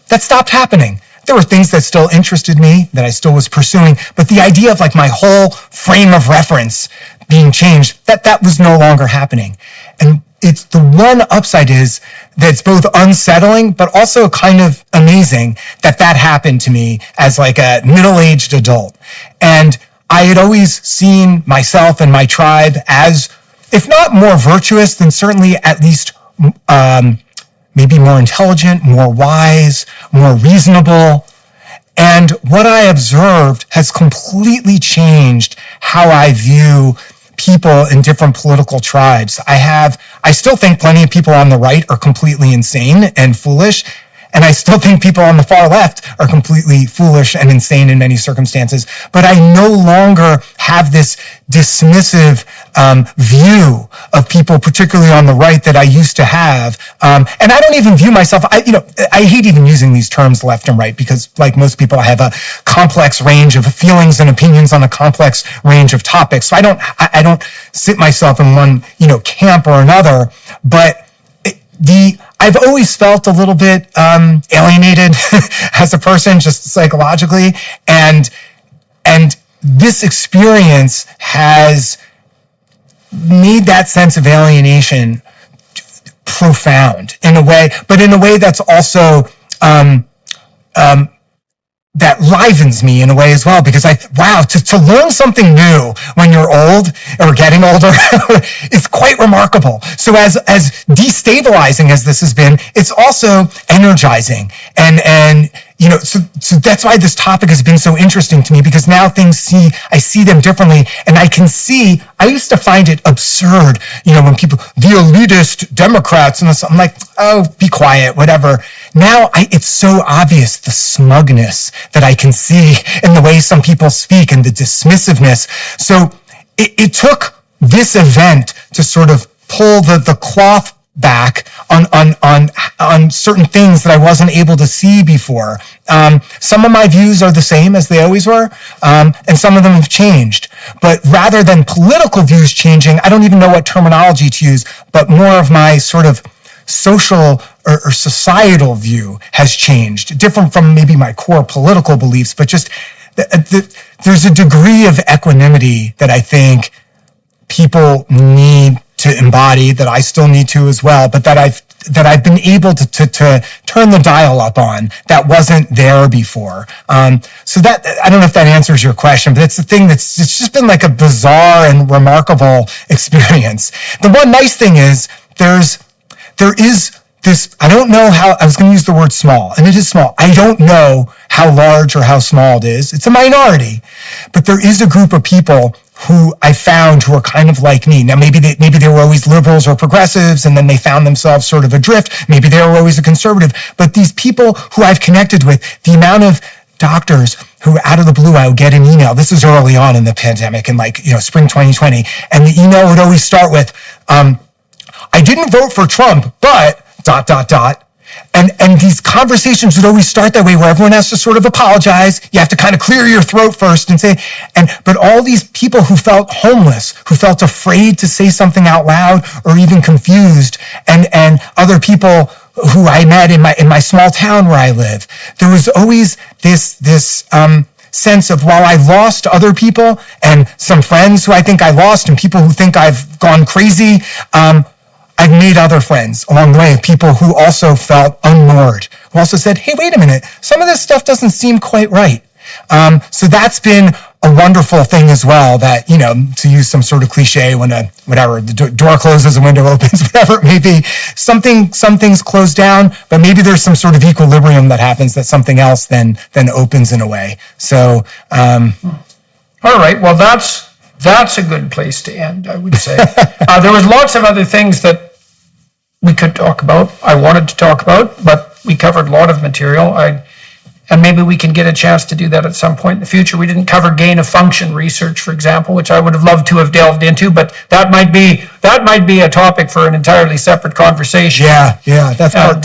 that stopped happening. There were things that still interested me, that I still was pursuing, but the idea of like my whole frame of reference being changed, that was no longer happening. And it's the one upside is that it's both unsettling, but also kind of amazing that happened to me as like a middle-aged adult. And I had always seen myself and my tribe as, if not more virtuous, then certainly at least, maybe more intelligent, more wise, more reasonable. And what I observed has completely changed how I view people in different political tribes. I still think plenty of people on the right are completely insane and foolish. And I still think people on the far left are completely foolish and insane in many circumstances. But I no longer have this dismissive view of people, particularly on the right, that I used to have. And I don't even view myself, I hate even using these terms left and right because, like most people, I have a complex range of feelings and opinions on a complex range of topics. So I don't sit myself in one, camp or another. But I've always felt a little bit alienated as a person, just psychologically, and this experience has made that sense of alienation profound in a way, but in a way that's also that livens me in a way as well, because to learn something new when you're old or getting older is quite remarkable. So as destabilizing as this has been, it's also energizing. And so that's why this topic has been so interesting to me, because now I see them differently, and I used to find it absurd, when people, the elitist Democrats, and I'm like, oh, be quiet, whatever. Now it's so obvious, the smugness that I can see in the way some people speak and the dismissiveness. So it took this event to sort of pull the cloth back on certain things that I wasn't able to see before. Some of my views are the same as they always were, and some of them have changed. But rather than political views changing, I don't even know what terminology to use, but more of my sort of social or societal view has changed, different from maybe my core political beliefs, but just there's a degree of equanimity that I think people need to embody, that I still need to as well, but that I've been able to turn the dial up on that wasn't there before. So that, I don't know if that answers your question, but it's the thing it's just been like a bizarre and remarkable experience. The one nice thing is there is this, I don't know how, I was going to use the word small, and it is small. I don't know how large or how small it is. It's a minority, but there is a group of people who I found who are kind of like me. Now, maybe they were always liberals or progressives, and then they found themselves sort of adrift. Maybe they were always a conservative. But these people who I've connected with, the amount of doctors who out of the blue, I would get an email. This is early on in the pandemic in spring 2020. And the email would always start with, I didn't vote for Trump, but ... And these conversations would always start that way, where everyone has to sort of apologize. You have to kind of clear your throat first and say, but all these people who felt homeless, who felt afraid to say something out loud or even confused, and other people who I met in my small town where I live, there was always this sense of, while I lost other people and some friends who I think I lost and people who think I've gone crazy, I've made other friends along the way, people who also felt unmoored, who also said, hey, wait a minute, some of this stuff doesn't seem quite right. So that's been a wonderful thing as well, that, to use some sort of cliche when the door closes, a window opens, whatever it may be, some things close down, but maybe there's some sort of equilibrium that happens, that something else then opens in a way. So, all right, well, that's a good place to end, I would say. There was lots of other things that we could talk about, I wanted to talk about, but we covered a lot of material. And maybe we can get a chance to do that at some point in the future. We didn't cover gain of function research, for example, which I would have loved to have delved into, but that might be a topic for an entirely separate conversation. Yeah, that's part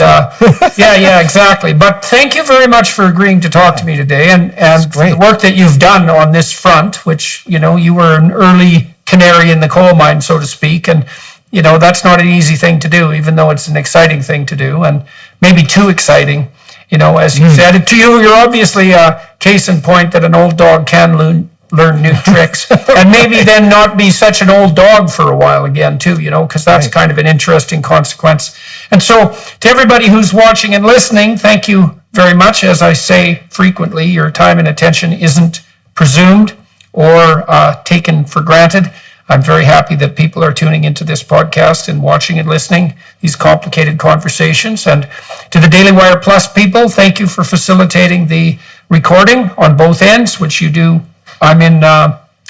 yeah, exactly. But thank you very much for agreeing to talk to me today, and for the work that you've done on this front, which, you were an early canary in the coal mine, so to speak, and that's not an easy thing to do, even though it's an exciting thing to do, and maybe too exciting. As you said, to you, you're obviously a case in point that an old dog can learn new tricks, and maybe then not be such an old dog for a while again, too, because that's kind of an interesting consequence. And so, to everybody who's watching and listening, thank you very much. As I say frequently, your time and attention isn't presumed or taken for granted. I'm very happy that people are tuning into this podcast and watching and listening these complicated conversations. And to the Daily Wire Plus people, thank you for facilitating the recording on both ends, which you do. I'm in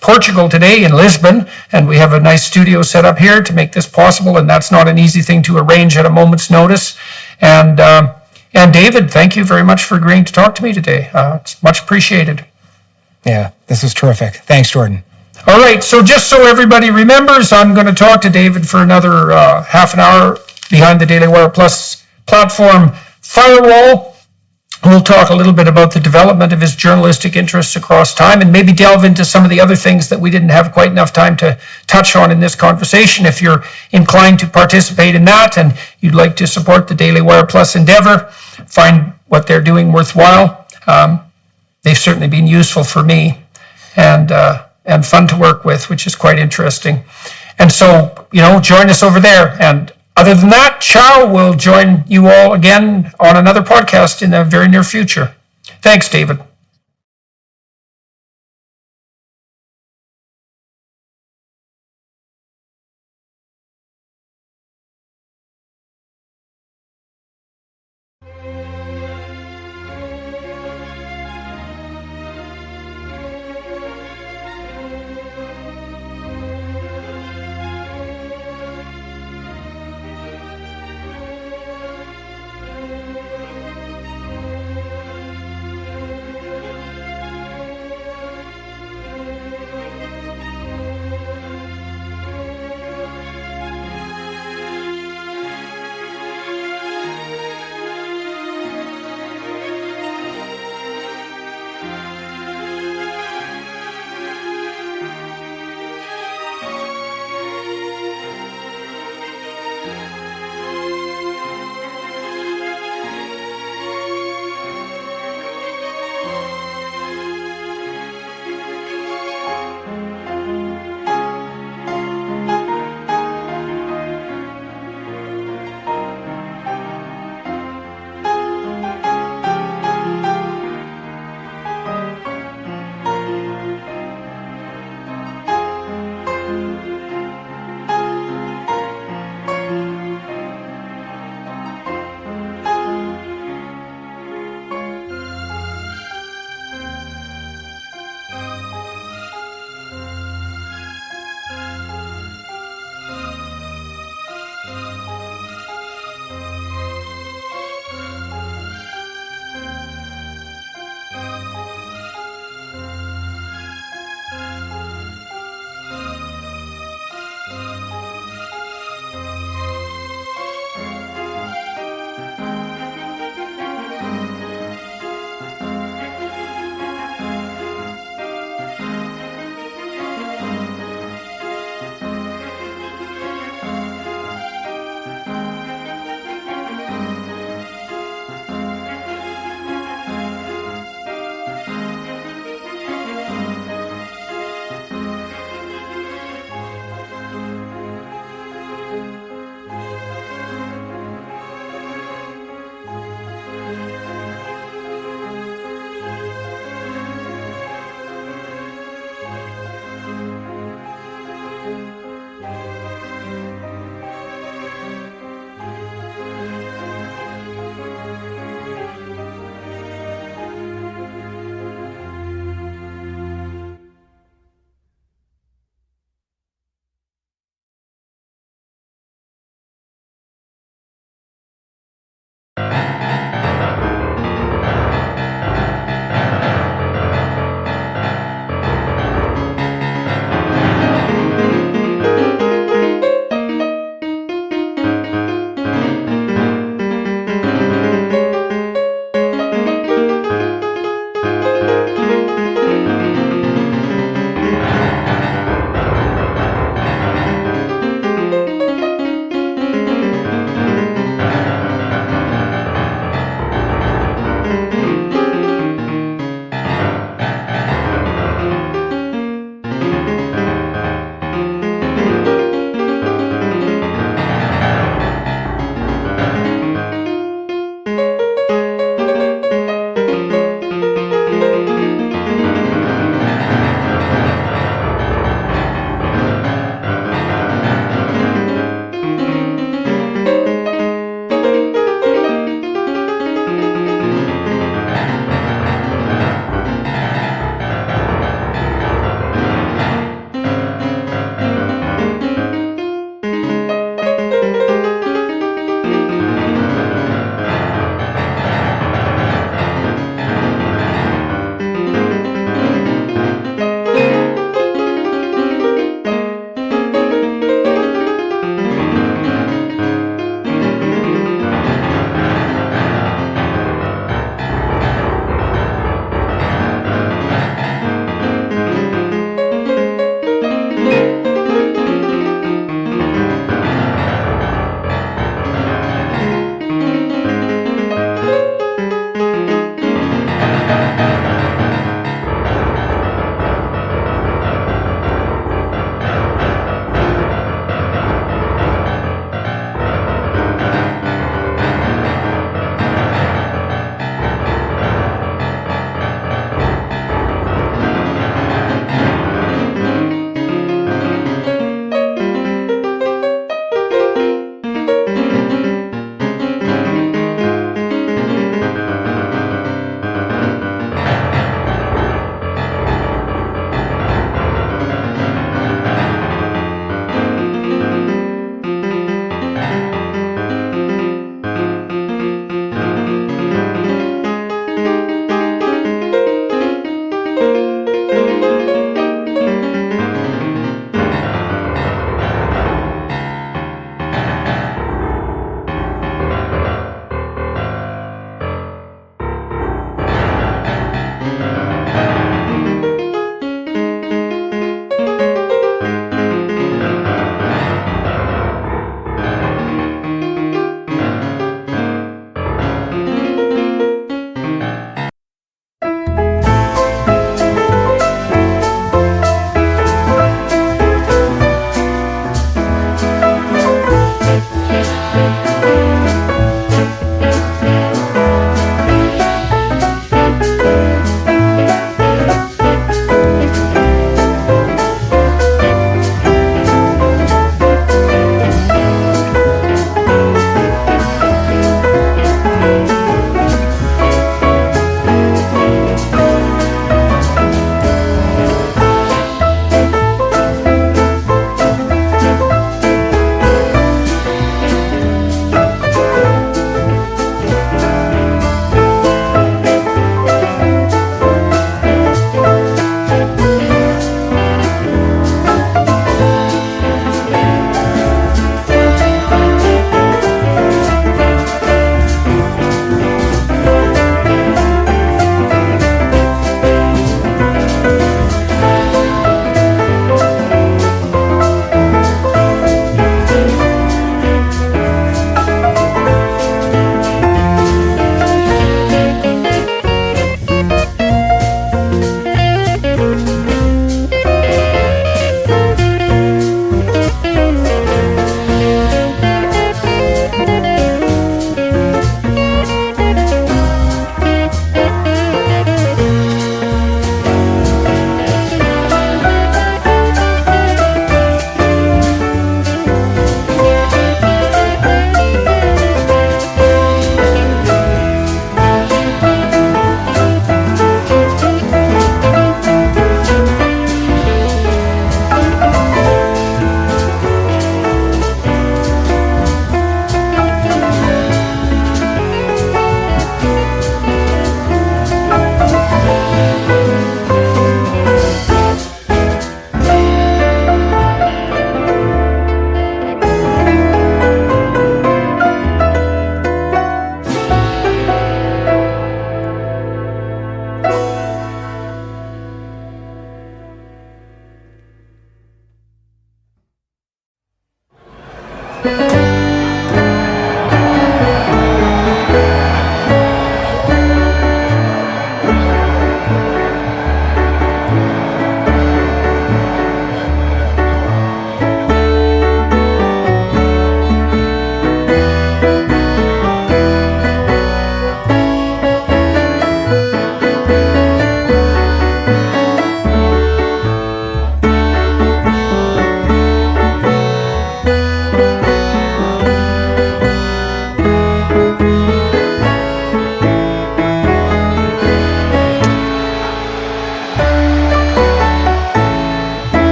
Portugal today, in Lisbon, and we have a nice studio set up here to make this possible, and that's not an easy thing to arrange at a moment's notice. And David, thank you very much for agreeing to talk to me today. It's much appreciated. Yeah, this was terrific. Thanks, Jordan. All right, so just so everybody remembers, I'm going to talk to David for another half an hour behind the Daily Wire Plus platform firewall. We'll talk a little bit about the development of his journalistic interests across time, and maybe delve into some of the other things that we didn't have quite enough time to touch on in this conversation. If you're inclined to participate in that and you'd like to support the Daily Wire Plus endeavor, find what they're doing worthwhile. They've certainly been useful for me, and fun to work with, which is quite interesting. And so, join us over there. And other than that, ciao. We'll join you all again on another podcast in the very near future. Thanks, David.